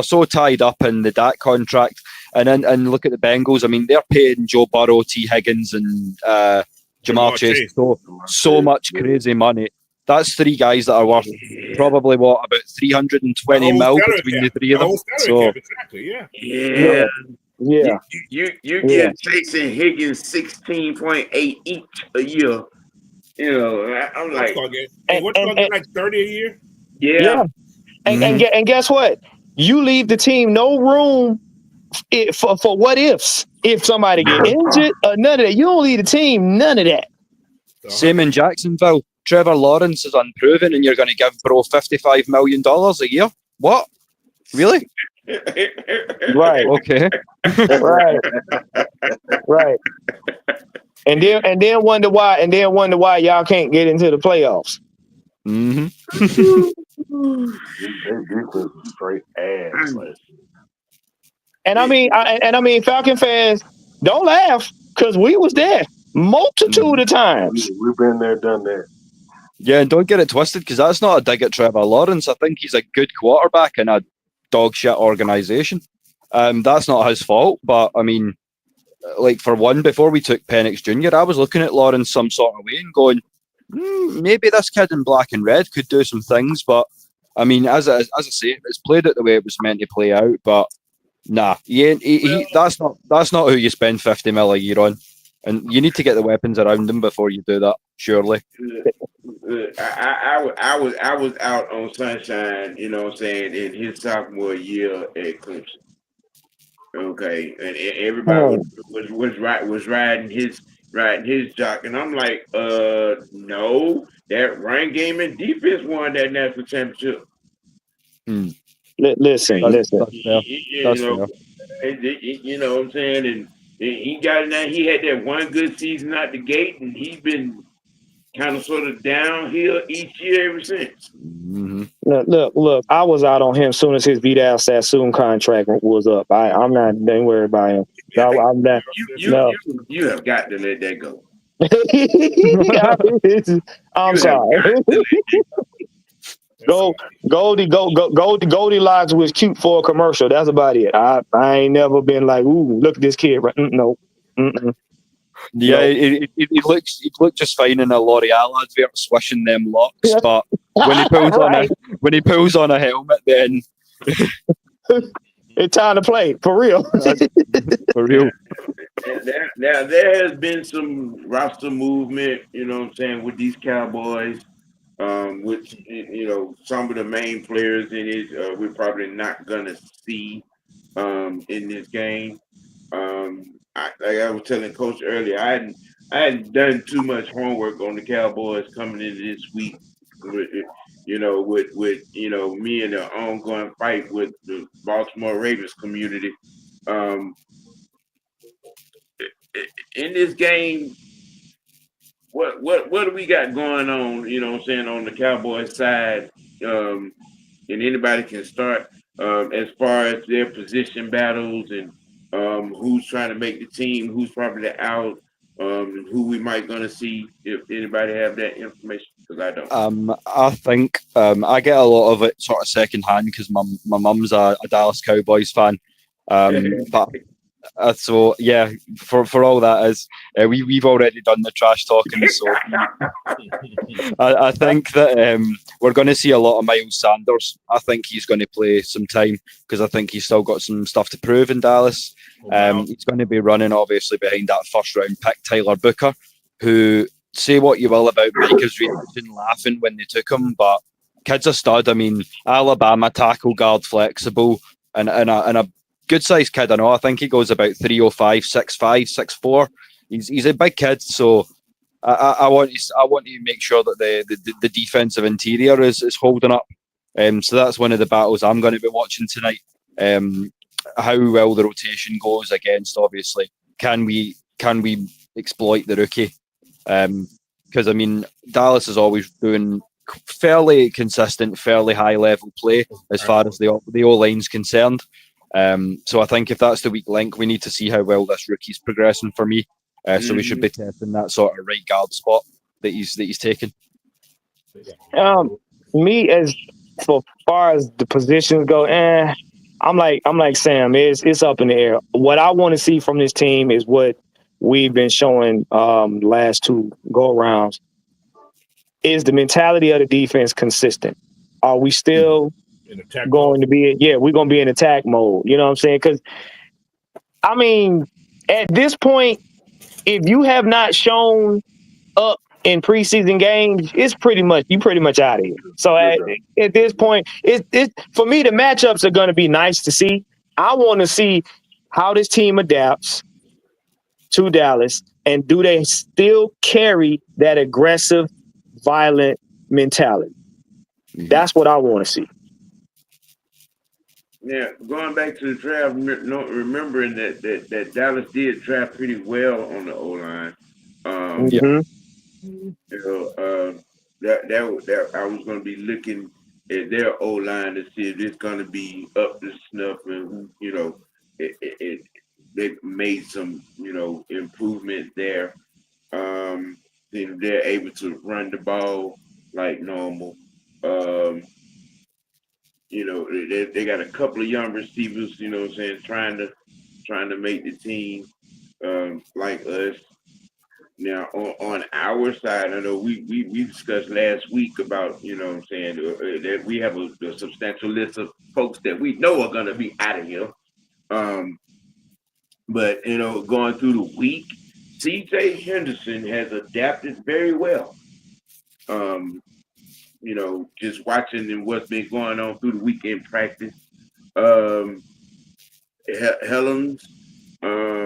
so tied up in the Dak contract, and look at the Bengals. I mean, they're paying Joe Burrow, T. Higgins, and Jamar Chase so much crazy money. That's three guys that are worth probably about 320 mil between the three of them. So exactly, yeah. You give Chase and Higgins 16.8 each a year. I'm like, what's like 30 a year? Yeah. And guess what? You leave the team no room for what ifs. If somebody get injured or none of that, you don't leave the team none of that. Same in Jacksonville. Trevor Lawrence is unproven, and you're going to give bro $55 million a year. What? Really? Right. Okay. Right. And then wonder why y'all can't get into the playoffs. Mm-hmm. Straight ass. And I mean, Falcon fans, don't laugh, because we was there multitude of times. We've been there, done that. Yeah, and don't get it twisted, because that's not a dig at Trevor Lawrence. I think he's a good quarterback in a dog shit organization. That's not his fault, but I mean, like, for one, before we took Penix Jr., I was looking at Lawrence some sort of way and going, maybe this kid in black and red could do some things. But I mean, as I say, it's played out the way it was meant to play out. But nah, that's not who you spend 50 mil a year on. And you need to get the weapons around him before you do that, surely. I was out on Sunshine, in his sophomore year at Clemson. Okay, and everybody was riding his jock, and I'm like, no, that run game and defense won that national championship. Listen. That's fair. You know what I'm saying, and he got it now. He had that one good season out the gate, and he's been kind of sort of downhill each year ever since. Mm-hmm. Look, I was out on him as soon as his Vidal Sassoon contract was up. I'm not worried about him. I'm not. You have got to let that go. I'm sorry. Goldilocks was cute for a commercial. That's about it. I ain't never been like, ooh, look at this kid. No. Yeah, he looked just fine in a L'Oreal advert, swishing them locks. But when he pulls Right. when he pulls on a helmet, then It's time to play for real. for real. There has been some roster movement, you know what I'm saying, with these Cowboys, which, you know, some of the main players in it, we're probably not going to see in this game. Like I was telling Coach earlier, I hadn't done too much homework on the Cowboys coming into this week. With you know me and the ongoing fight with the Baltimore Ravens community. In this game, what do we got going on? You know what I'm saying, on the Cowboys side, and anybody can start as far as their position battles and who's trying to make the team, who's probably out, and who we might gonna see, if anybody have that information, because I don't. I think I get a lot of it sort of secondhand because my mum's a Dallas Cowboys fan. But so yeah, for all that is, we've already done the trash talking. So I think that we're going to see a lot of Miles Sanders. I think he's going to play some time because I think he's still got some stuff to prove in Dallas. He's going to be running obviously behind that first round pick Tyler Booker, who, say what you will about Micah's reaction laughing when they took him, but kid's a stud. I mean, Alabama tackle guard, flexible, and a good sized kid. I know. I think he goes about 305, 6'5", 6'4". He's a big kid, so I want to make sure that the defensive interior is holding up. So that's one of the battles I'm going to be watching tonight. How well the rotation goes against, obviously, can we exploit the rookie? Because I mean, Dallas is always doing fairly consistent, fairly high level play as far as the O-line's concerned. So I think if that's the weak link, we need to see how well this rookie's progressing for me. So we should be testing that sort of right guard spot that he's taken. Me, as far as the positions go, I'm like Sam. It's up in the air. What I want to see from this team is what we've been showing last two go rounds. Is the mentality of the defense consistent? Are we still going to be? Yeah, we're going to be in attack mode. You know what I'm saying? Because I mean, at this point, if you have not shown up in preseason games, you pretty much out of here. So at this point, it for me, the matchups are going to be nice to see. I want to see how this team adapts to Dallas, and do they still carry that aggressive, violent mentality? That's what I want to see. Yeah, going back to the draft, remembering that Dallas did draft pretty well on the O-line. That I was going to be looking at their O-line to see if it's going to be up to snuff, and they made some improvement there. They're able to run the ball like normal. They got a couple of young receivers, you know what I'm saying, trying to make the team like us. Now on our side, I know we discussed last week about, you know what I'm saying, that we have a substantial list of folks that we know are gonna be out of here. But going through the week, CJ Henderson has adapted very well. Just watching and what's been going on through the weekend practice. Helens, let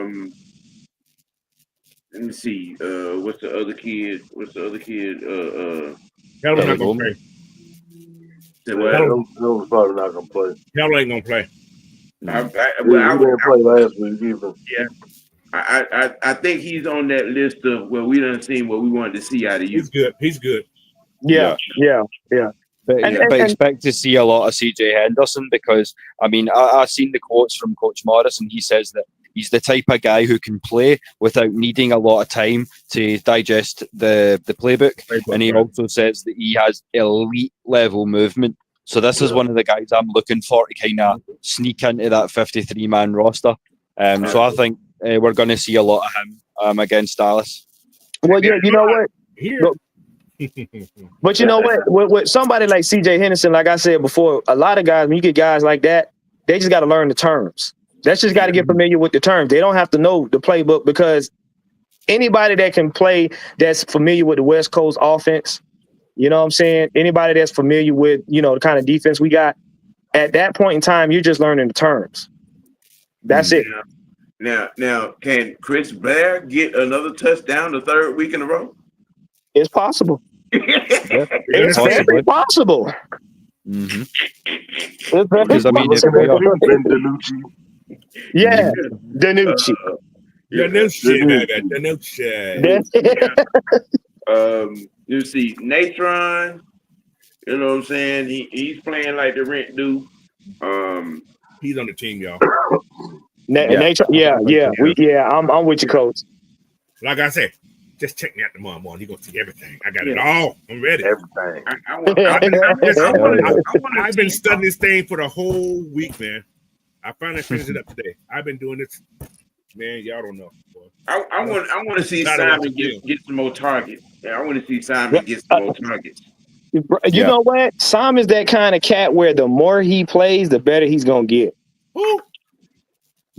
me see. What's the other kid? Hellen's not gonna play. Hellen's probably not gonna play. Hellen ain't gonna play. He didn't play last week either. Yeah. I think he's on that list of we done seen what we wanted to see out of you. He's good. Yeah. But expect to see a lot of CJ Henderson, because I mean I've seen the quotes from Coach Morris, and he says that he's the type of guy who can play without needing a lot of time to digest the playbook. And he also says that he has elite level movement. So this is one of the guys I'm looking for to kind of sneak into that 53-man roster. So I think we're going to see a lot of him against Dallas. Well, yeah, you know what? Here. But you know what? With somebody like C.J. Henderson, like I said before, a lot of guys, when you get guys like that, they just got to learn the terms. That's just got to get familiar with the terms. They don't have to know the playbook because anybody that can play that's familiar with the West Coast offense, you know what I'm saying? Anybody that's familiar with, the kind of defense we got, at that point in time, you're just learning the terms. That's it. Now, can Chris Blair get another touchdown the third week in a row? It's possible. It's very possible. Mm-hmm. It's very DiNucci. Yeah, DiNucci. You see, Natron, you know what I'm saying? He's playing like the rent due. He's on the team, y'all. I'm with you, Coach. Like I said, just check me out tomorrow morning. You're gonna see everything. I got it all. I'm ready. Everything. I've been studying this thing for the whole week, man. I finally finished it up today. I've been doing this, man. Y'all don't know. Boy. I want to see Simon get some more targets. Yeah, I want to see Simon get some more targets. You know what? Simon's that kind of cat where the more he plays, the better he's gonna get. Who?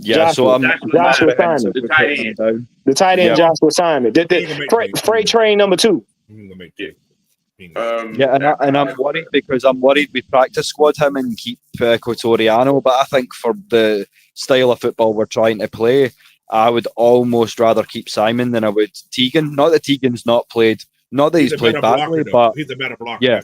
Yeah, Joshua Simon. The tight end, Joshua Simon. Freight train number 2. And I'm worried because we practice squad him and keep Cotoriano, but I think for the style of football we're trying to play, I would almost rather keep Simon than I would Tegan. Not that Tegan's not played, not that he's played badly, but he's a better blocker. Yeah,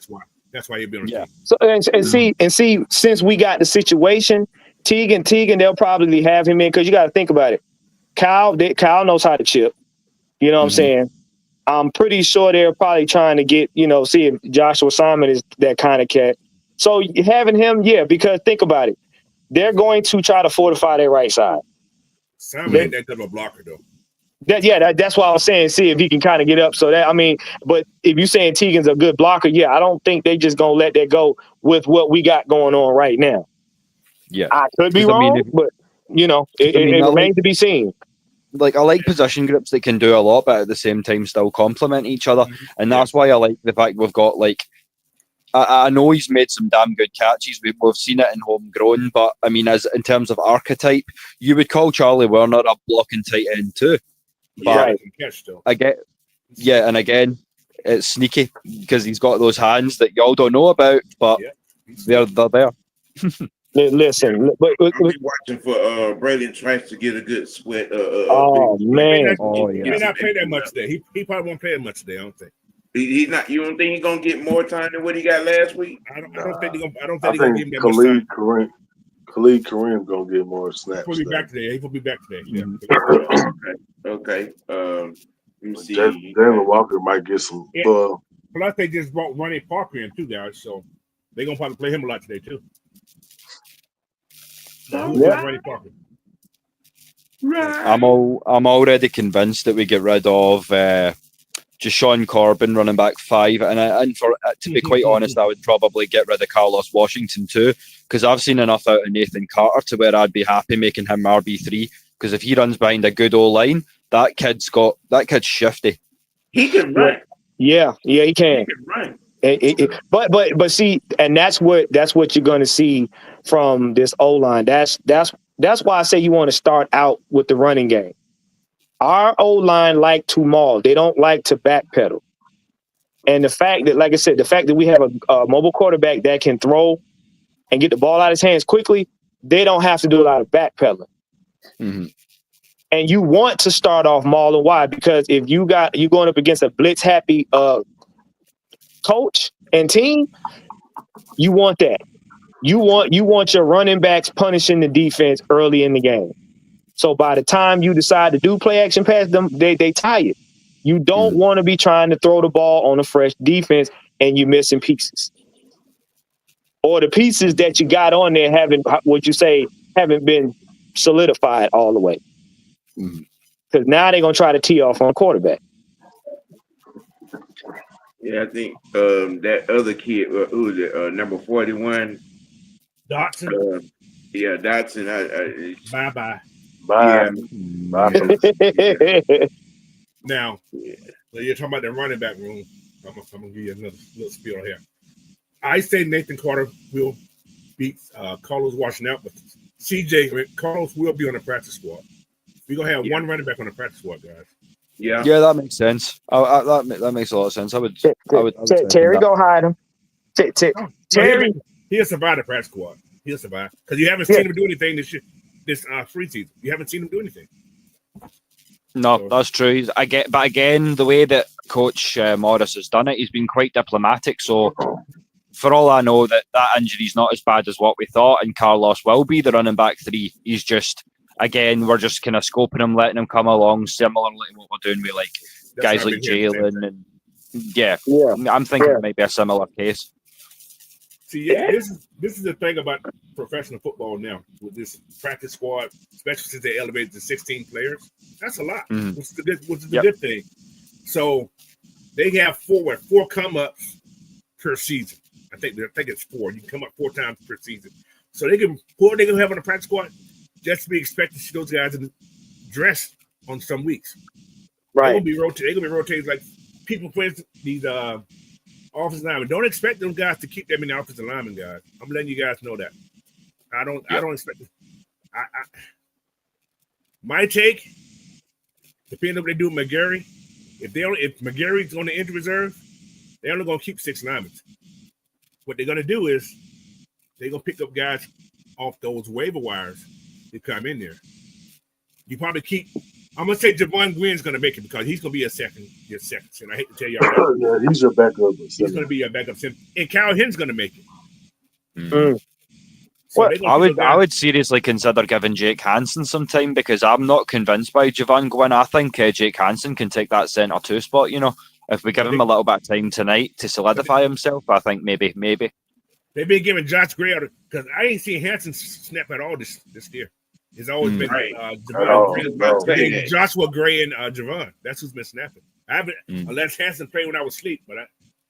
that's why he'll be on the team. So and see, since we got the situation, Tegan, they'll probably have him in because you got to think about it. Kyle knows how to chip. You know what I'm saying? I'm pretty sure they're probably trying to get, see if Joshua Simon is that kind of cat. So having him, because think about it. They're going to try to fortify their right side. Simon ain't that good of a blocker, though. That's why I was saying, see if he can kind of get up. So but if you're saying Tegan's a good blocker, I don't think they just going to let that go with what we got going on right now. Yeah. I could be wrong, but, it remains to be seen. I like position groups that can do a lot, but at the same time still complement each other. And that's why I like the fact we've got, I know he's made some damn good catches. We've seen it in homegrown, but, as in terms of archetype, you would call Charlie Werner a blocking tight end too. But again, it's sneaky because he's got those hands that y'all don't know about, but they're there. Listen, but I'll be watching for Braylon Trice to get a good sweat. He may not play that much today. He probably won't play that much today. I don't think. He's not. You don't think he's gonna get more time than what he got last week? I don't think they're gonna give him that much time. Khalid Kareem gonna get more snaps. He'll be back today. He will be back today. Yeah. Okay. Let me see. Jalen Walker might get some. Plus, they just brought Ronnie Parker in too, guys. So they're gonna probably play him a lot today too. Ronnie Parker. Right. I'm already convinced that we get rid of Deshaun Corbin, running back 5, and to be quite honest, I would probably get rid of Carlos Washington too, because I've seen enough out of Nathan Carter to where I'd be happy making him RB3. Because if he runs behind a good old line, that kid's shifty. He can run. Yeah, he can. He can run. But see, and that's what you're going to see from this O-line. That's why I say you want to start out with the running game. Our O-line like to maul. They don't like to backpedal. And the fact that, like I said, we have a mobile quarterback that can throw and get the ball out of his hands quickly, they don't have to do a lot of backpedaling. Mm-hmm. And you want to start off mauling. Why? Because if you're going up against a blitz-happy coach and team, you want that. You want your running backs punishing the defense early in the game. So by the time you decide to do play action pass them, they tired. You don't want to be trying to throw the ball on a fresh defense and you're missing pieces. Or the pieces that you got on there haven't been solidified all the way. Because now they're going to try to tee off on a quarterback. Yeah, I think that other kid, who is it, number 41? Dotson. Dotson. Bye-bye. Bye. Yeah. Now, when you're talking about the running back room, I'm gonna give you another little spiel here. I say Nathan Carter will beat Carlos Washington, but Carlos will be on the practice squad. We're gonna have one running back on the practice squad, guys. Yeah, that makes sense. That makes a lot of sense. I would Terry go hide him. Terry, he'll survive the practice squad. He'll survive because you haven't seen him do anything this preseason. You haven't seen him do anything. No, that's true. But again, the way that Coach Morris has done it, he's been quite diplomatic. So, for all I know, that injury's not as bad as what we thought, and Carlos will be the running back 3. He's just, again, we're just kind of scoping him, letting him come along, similarly to what we're doing with guys like Jalen, and I'm thinking it might be a similar case. See, this is the thing about professional football now with this practice squad, especially since they elevated to 16 players. That's a lot. Which is the good thing. So they have four come-ups per season. I think it's 4. You can come up 4 times per season. So they're going to have on the practice squad just to be expected to see those guys in dress on some weeks. right? They're going to be rotating like people play these offensive linemen. Don't expect those guys to keep them in the offensive linemen, guys. I'm letting you guys know that. I don't expect it. My take, depending on what they do with McGarry, if McGarry's on the injury reserve, they're only going to keep 6 linemen. What they're going to do is they're going to pick up guys off those waiver wires to come in there. You probably keep. I'm going to say Javon Gwynn's going to make it because he's going to be your second. And I hate to tell y'all that. Yeah, he's your backup. He's going to be your backup center. And Kyle Hinn's going to make it. Mm. So I would seriously consider giving Jake Hansen some time because I'm not convinced by Javon Gwynn. I think Jake Hansen can take that centre 2 spot. If we give him a little bit of time tonight to solidify himself, I think maybe. They've been giving Josh Gray because I ain't seen Hansen snap at all this year. It's always been Joshua Gray and Javon. That's who's been snapping. I haven't unless Hansen played when I was asleep, but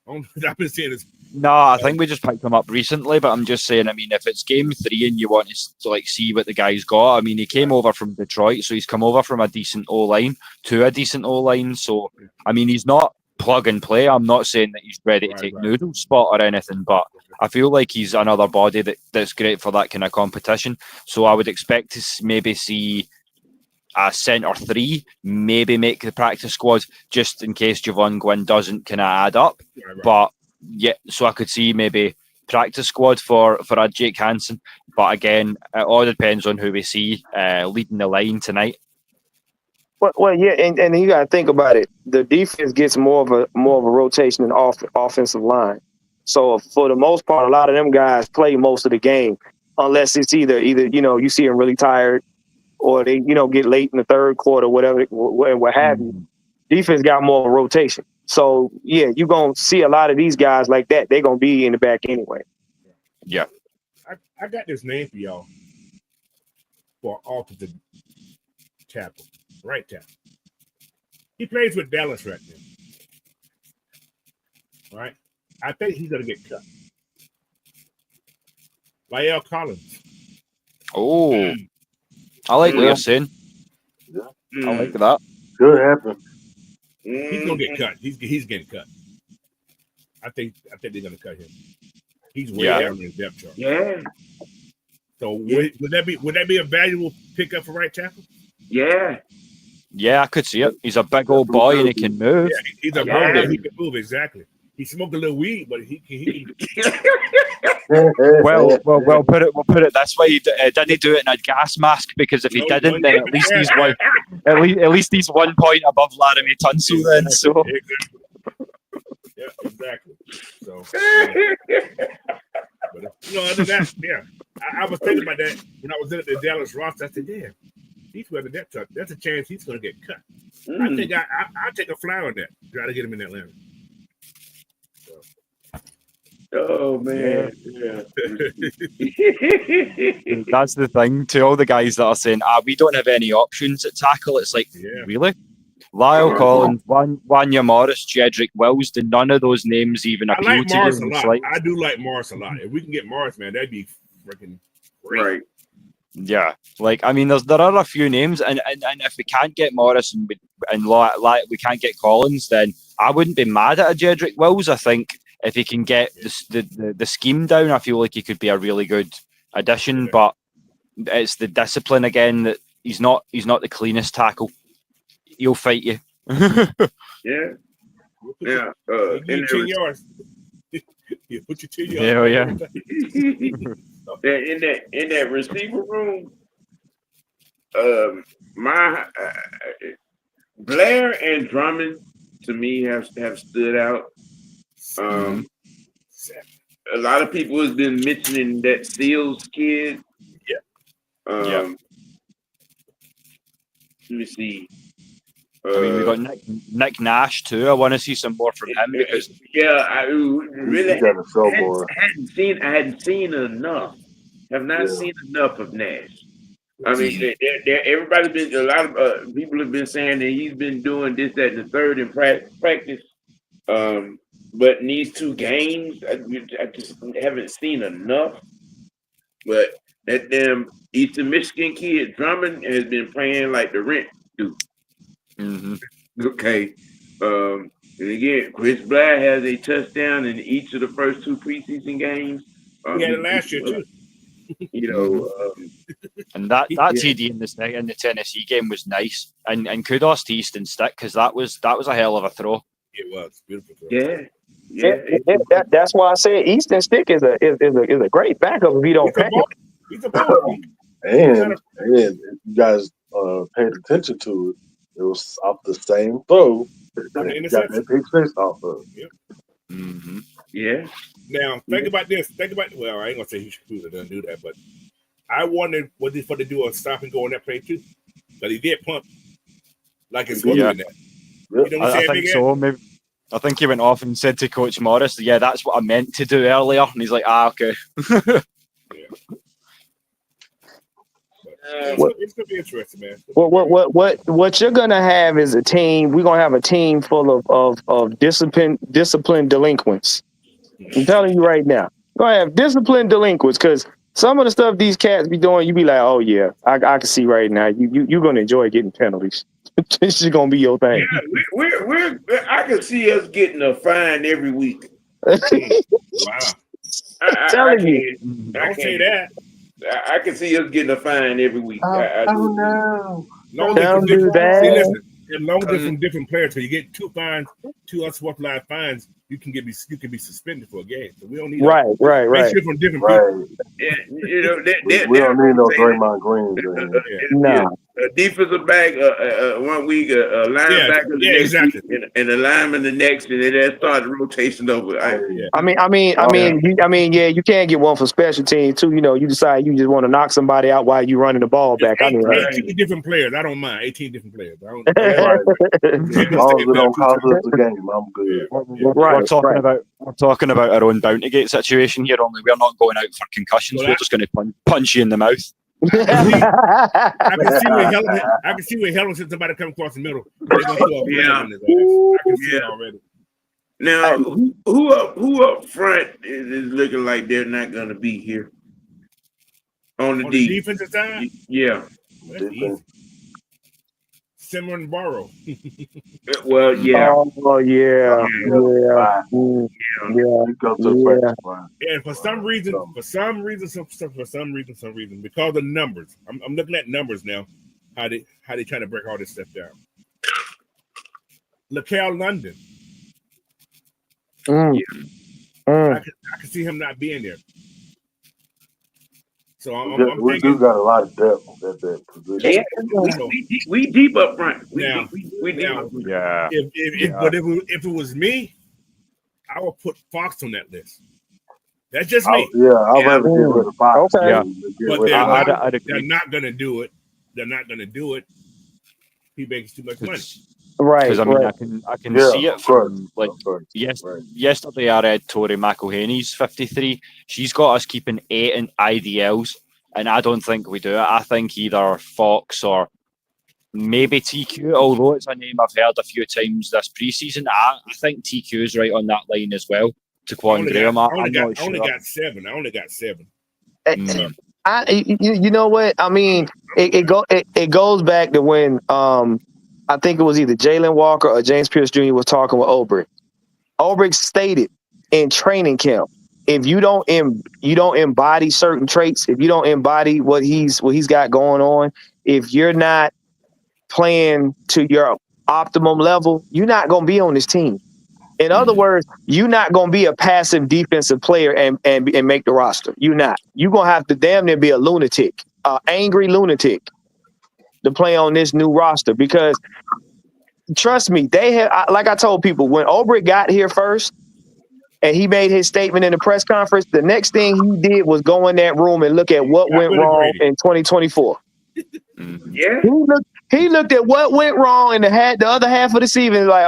I've been seeing this. No, I think we just picked him up recently, but I'm just saying, if it's game 3 and you want to see what the guy's got, he came over from Detroit, so he's come over from a decent O-line to a decent O-line, so, he's not plug and play. I'm not saying that he's ready to take Noodle's spot or anything, but I feel like he's another body that's great for that kind of competition, so I would expect to maybe see a centre 3, maybe make the practice squad just in case Javon Gwynn doesn't kind of add up. But yeah, so I could see maybe practice squad for a Jake Hansen. But again, it all depends on who we see leading the line tonight. Well, yeah, and you got to think about it. The defense gets more of a rotation in offensive line. So for the most part, a lot of them guys play most of the game, unless it's either you see them really tired. Or they, get late in the third quarter, whatever, what have you. Defense got more of a rotation. So, yeah, you're going to see a lot of these guys like that. They're going to be in the back anyway. Yeah. I got this name for y'all for offensive tackle, right tackle. He plays with Dallas right now. All right? I think he's going to get cut. La'el Collins. Oh. I like what you're saying. Yeah. I like that. Could happen. He's gonna get cut. He's getting cut. I think they're gonna cut him. He's way down in the depth chart. Yeah. So would that be a valuable pickup for right tackle? Yeah. Yeah, I could see it. He's a big old boy and he can move. Yeah, he's a boy. He can move exactly. He smoked a little weed, but he can. Well, we'll put it this way. He didn't do it in a gas mask because if he didn't, then at least he's 1 point above Laramie Tunsil then. So yeah, exactly. So, but other than that, yeah, I was thinking about that when I was in the Dallas roster. I said, "Damn, he's with the depth chart. That's a chance he's going to get cut." I think I'll take a flyer on that. Try to get him in Atlanta. Oh man, yeah. That's the thing. To all the guys that are saying, we don't have any options at tackle, it's like, really? Lyle Collins, Wanya Morris, Jedrick Wills, did none of those names even appeal like to Morris you? a lot. I do like Morris a lot. If we can get Morris, man, that'd be freaking great. Right. Yeah, like I mean, there are a few names, and if we can't get Morris and we can't get Collins, then I wouldn't be mad at a Jedrick Wills. I think if he can get the scheme down, I feel like he could be a really good addition. But it's the discipline again that he's not the cleanest tackle. He'll fight you. Yeah. Yeah. You 10 yards. You put your 10 yards. Hell yeah. In that receiver room, my Blair and Drummond to me have stood out. A lot of people has been mentioning that Seals kid. Yeah. Let me see. I mean, we got Nick Nash too. I want to see some more from him because I really hadn't seen enough. Have not seen enough of Nash. I mean, everybody's been a lot of people have been saying that he's been doing this, that, and the third in practice. But in these 2 games, I just haven't seen enough. But that damn Eastern Michigan kid Drummond has been playing like the rent dude. Mm-hmm. Okay. And again, Chris Blair has a touchdown in each of the first 2 preseason games. He had it last year too. You know, and that TD in the Tennessee game was nice, and kudos to Easton Stick because that was a hell of a throw. It was beautiful throw. Yeah. That's why I said Easton Stick is a great backup if he don't pay. He's a ball. And if you guys paid attention to it, it was off the same throw that he got that pick six off of. Yep. Mm-hmm. Yeah. Now think about this. Well, I ain't gonna say he should have do that, but I wondered what he's supposed to do a stop and go on that play too. But he did pump like it's supposed to be that. You know what I think so. Maybe I think he went off and said to Coach Morris, "Yeah, that's what I meant to do earlier," and he's like, "Okay." It's gonna be interesting, man. What you're gonna have is a team. We're gonna have a team full of disciplined delinquents. I'm telling you right now, we're gonna have disciplined delinquents because some of the stuff these cats be doing, you be like, oh yeah, I can see right now. You're gonna enjoy getting penalties. This is gonna be your thing. Yeah, I can see us getting a fine every week. Wow. I'm telling you. Don't say that. I can see us getting a fine every week. No. Don't do that. See, listen, as long as they're from different players, so you get 2 fines, 2 unsworthwise fines, you can be suspended for a game. So we don't need right. Make sure from different people. Yeah, you know, we don't need no Draymond Greens. No. A defensive back 1 week, a linebacker the next exactly. week, and a lineman the next, and then start the rotation over. You can't get one for special teams too. You know, you decide you just want to knock somebody out while you running the ball back. 18 different players. I don't mind 18 different players. As long as it don't cost us the game, I'm good. We're talking about our own bounty gate situation here. Only we're not going out for concussions. We're just going to punch you in the mouth. I can see where Helen said somebody come across the middle. I can see it already. Now, who up front is looking like they're not going to be here on the defensive side? Yeah. Simon Barrow. Well, yeah. Oh, yeah. And for some reason, because of numbers, I'm looking at numbers now. How they trying to break all this stuff down. LaCale London. I can see him not being there. So I'm we thinking, do got a lot of depth at that position. Yeah, we deep up front. If it was me, I would put Fox on that list. That's just me. I'd rather get rid of Fox. Okay. Yeah. But they're not going to do it. They're not going to do it. He makes too much money. Right. Because I can see it from yesterday. I read Tori McElhaney's 53. She's got us keeping 8 in IDLs, and I don't think we do it. I think either Fox or maybe TQ, although it's a name I've heard a few times this preseason. I think TQ is right on that line as well. To Quan Graham, I only got 7. You know what? I mean, it goes back to when I think it was either Jalen Walker or James Pierce Jr. was talking with Ulbrich. Ulbrich stated in training camp, if you don't embody certain traits, if you don't embody what he's got going on, if you're not playing to your optimum level, you're not going to be on this team. In other words, you're not going to be a passive defensive player and make the roster. You're not. You're going to have to damn near be a lunatic, an angry lunatic to play on this new roster because trust me, they have, like I told people, when Ulbrich got here first and he made his statement in the press conference, the next thing he did was go in that room and look at what went wrong in 2024. Yeah. He looked at what went wrong in the other half of the season, like,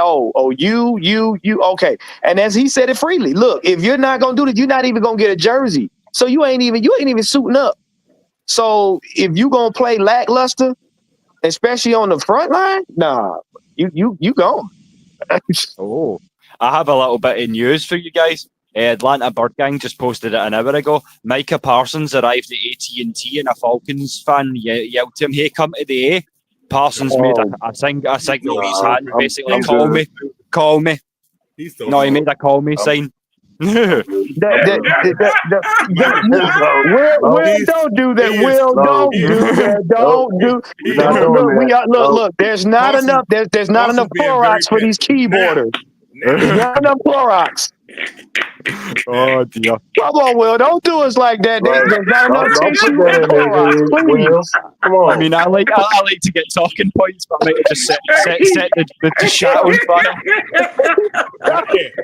you, okay. And as he said it freely, look, if you're not gonna do this, you're not even gonna get a jersey. So you ain't even suiting up. So if you gonna play lackluster, especially on the front line, nah, you gone. I have a little bit of news for you guys. Atlanta Bird Gang just posted it an hour ago. Micah Parsons arrived at AT&T and a Falcons fan yelled to him, "Hey, come to the A." Parsons made a signal with his hand, basically, call me. He made a call me sign. Will, don't do that. Will, don't do that. Look. There's not enough. There's not enough Clorox for these keyboarders. There's not enough Clorox. Oh dear! Come on, Will. Don't do us like that. There's not enough tissue and Clorox. Please. Come on. I mean, I like to get talking points, but I might just set the chat on fire.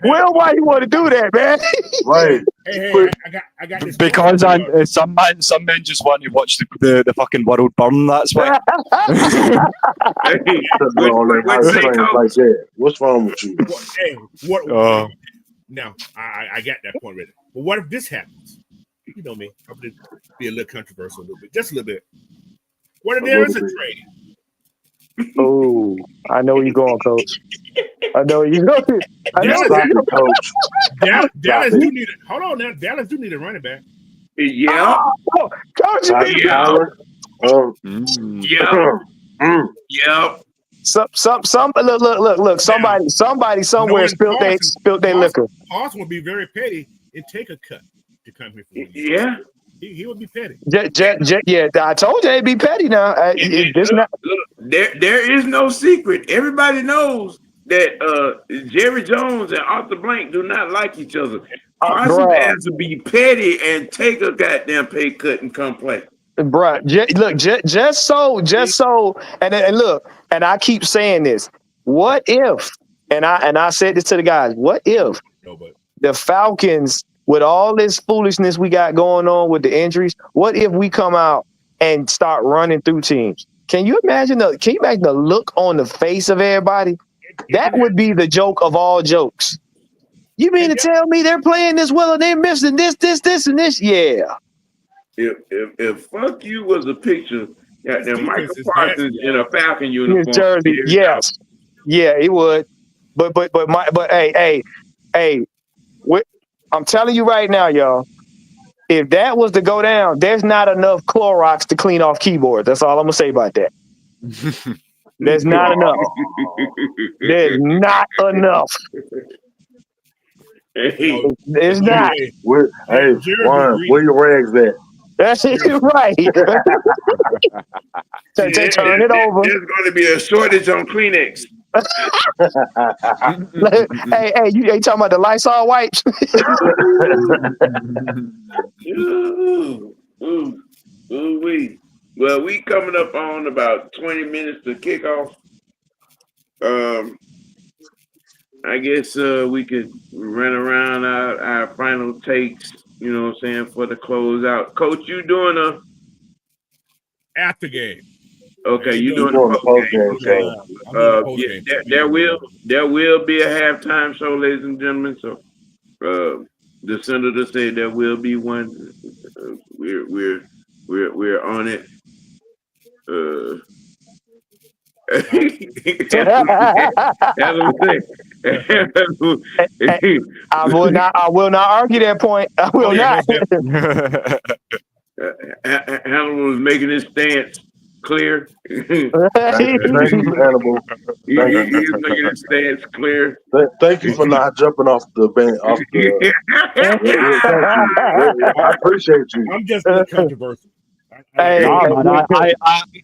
Will, why you want to do that, man? Right. Hey, I got this. Because some men just want to watch the fucking world burn. That's why. What's wrong with you? What? Now, I got that point ready. But what if this happens? You know me. I'm going to be a little controversial a little bit. Just a little bit. What if there is a trade? Oh, I know where you're going, Coach. I know where you're going. Dallas do need it. Hold on now. Dallas do need a running back. Yeah. Coach, Yeah. Look. Somebody somewhere spilled their liquor. Parsons would be very petty and take a cut to come here for Yeah. He would be petty. Yeah, I told you it'd be petty now. There is no secret. Everybody knows that Jerry Jones and Arthur Blank do not like each other. Parsons has to be petty and take a goddamn pay cut and come play. Bruh, just so, and look, and I keep saying this. What if? And I said this to the guys. What if the Falcons, with all this foolishness we got going on with the injuries, what if we come out and start running through teams? Can you imagine the look on the face of everybody? That would be the joke of all jokes. You mean to tell me they're playing this well and they're missing this, and this? Yeah. If fuck you was a picture, goddamn Michael Parsons in a Falcon uniform, jersey, yes, yeah, he would. But hey, I'm telling you right now, y'all. If that was to go down, there's not enough Clorox to clean off keyboards. That's all I'm gonna say about that. There's not enough. There's not enough. It's not. Where your rags at? That's it, right. Turn it over. There's going to be a shortage on Kleenex. hey, you ain't talking about the Lysol wipes? Well, we coming up on about 20 minutes to kickoff. I guess we could run around our final takes, you know what I'm saying, for the closeout. Coach, you doing a after game? Okay, you doing a post game. There will be a halftime show, ladies and gentlemen. So the senator said there will be one. We're on it. I will not argue that point. I will not. Hannibal was making his stance clear. Thank you, Hannibal. He was making his stance clear. Thank you for not jumping off the bench. Thank you. I appreciate you. I'm just being controversial.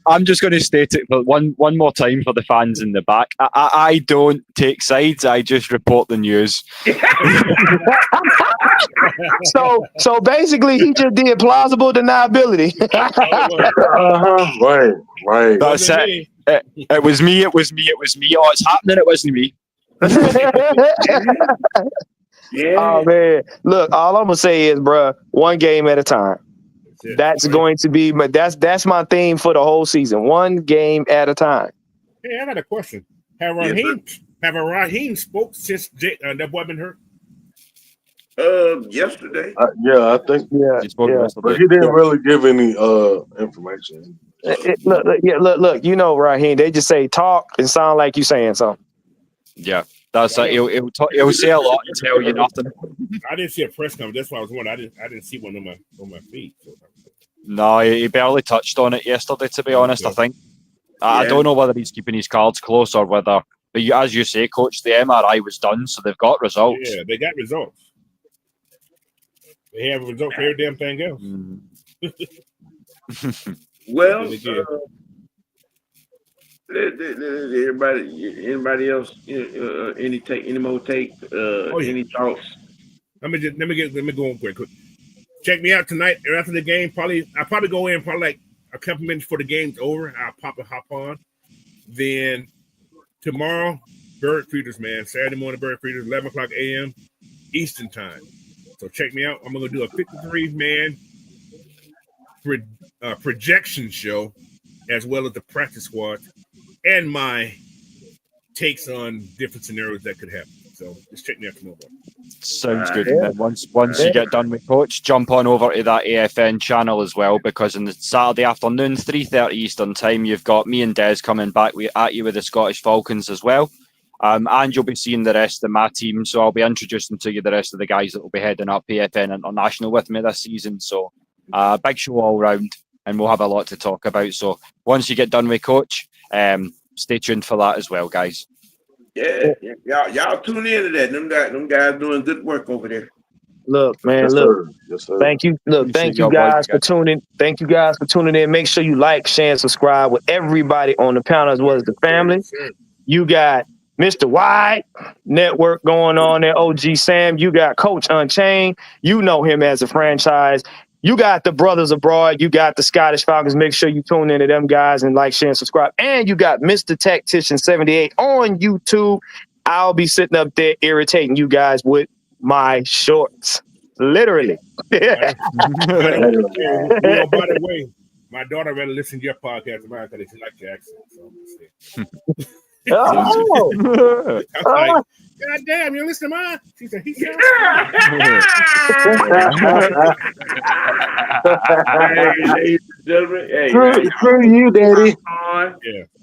I'm just going to state it for one more time for the fans in the back. I don't take sides. I just report the news. So basically, he just did plausible deniability. Right. That's it. It was me. Oh, it's happening. It wasn't me. Yeah. Oh man, look, all I'm gonna say is, bro, one game at a time. That's going to be, but that's my theme for the whole season. One game at a time. Hey, I got a question. Have Raheem spoke since that boy been hurt? Yesterday. Yeah, I think. Yeah. But he didn't really give any information. Look. You know, Raheem, they just say talk and sound like you saying something. Yeah, that's it. He'll say a lot and tell you nothing. I didn't see a press conference. That's why I was wondering. I didn't see one on my feed. So. No, he barely touched on it yesterday, to be honest, I think. I don't know whether he's keeping his cards close or whether, but as you say, Coach, the MRI was done, so they've got results. Yeah, they got results. They have results for every damn thing else. Well, anybody else? Any more take? Any thoughts? Let me go on quick. Check me out tonight or after the game. I'll probably go in like a couple minutes before the game's over. I'll hop on. Then tomorrow, Bird Feeders, man. Saturday morning, Bird Feeders, 11 o'clock a.m. Eastern time. So check me out. I'm going to do a 53-man projection show as well as the practice squad and my takes on different scenarios that could happen. So just check me out tomorrow. Sounds good. And then once you get done with Coach, jump on over to that AFN channel as well, because on the Saturday afternoon, 3:30 Eastern time, you've got me and Des coming back at you with the Scottish Falcons as well. And you'll be seeing the rest of my team. So I'll be introducing to you the rest of the guys that will be heading up AFN International with me this season. So big show all round, and we'll have a lot to talk about. So once you get done with Coach, stay tuned for that as well, guys. Yeah. Y'all tune in to that. Them guys doing good work over there. Look, man, Yes, sir. Thank you. Look, thank you guys for tuning. Thank you guys for tuning in. Make sure you like, share, and subscribe with everybody on the panel as well as the family. You got Mr. White Network going on there, OG Sam. You got Coach Unchained. You know him as a franchise. You got the Brothers Abroad. You got the Scottish Falcons. Make sure you tune in to them guys and like, share, and subscribe. And you got Mr. Tactician 78 on YouTube. I'll be sitting up there irritating you guys with my shorts. Literally. By the way, my daughter rather listen to your podcast than mine because she likes your accent. So Oh. I was like, God damn, you listen to mine? She said, he sounds Screw you, Daddy.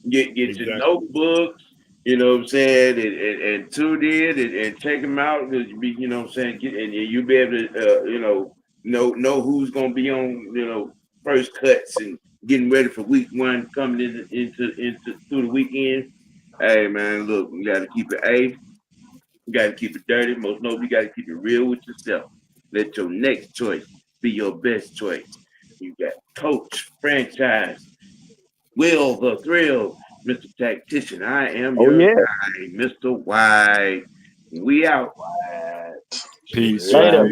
Get your notebooks, you know what I'm saying, and tune in and check them out. You know what I'm saying, and you'll be able to, know who's going to be on, first cuts and getting ready for week one coming into through the weekend. Hey, man, look, you got to keep it A. You got to keep it dirty. Most notably, you got to keep it real with yourself. Let your next choice be your best choice. You got Coach, Franchise, Will the Thrill, Mr. Tactician. I am your guy, Mr. White. We out. Peace. Later.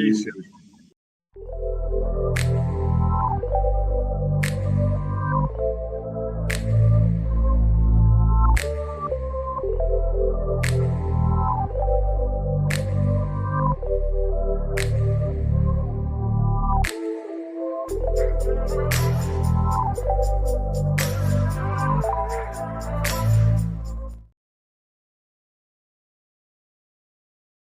Thank you.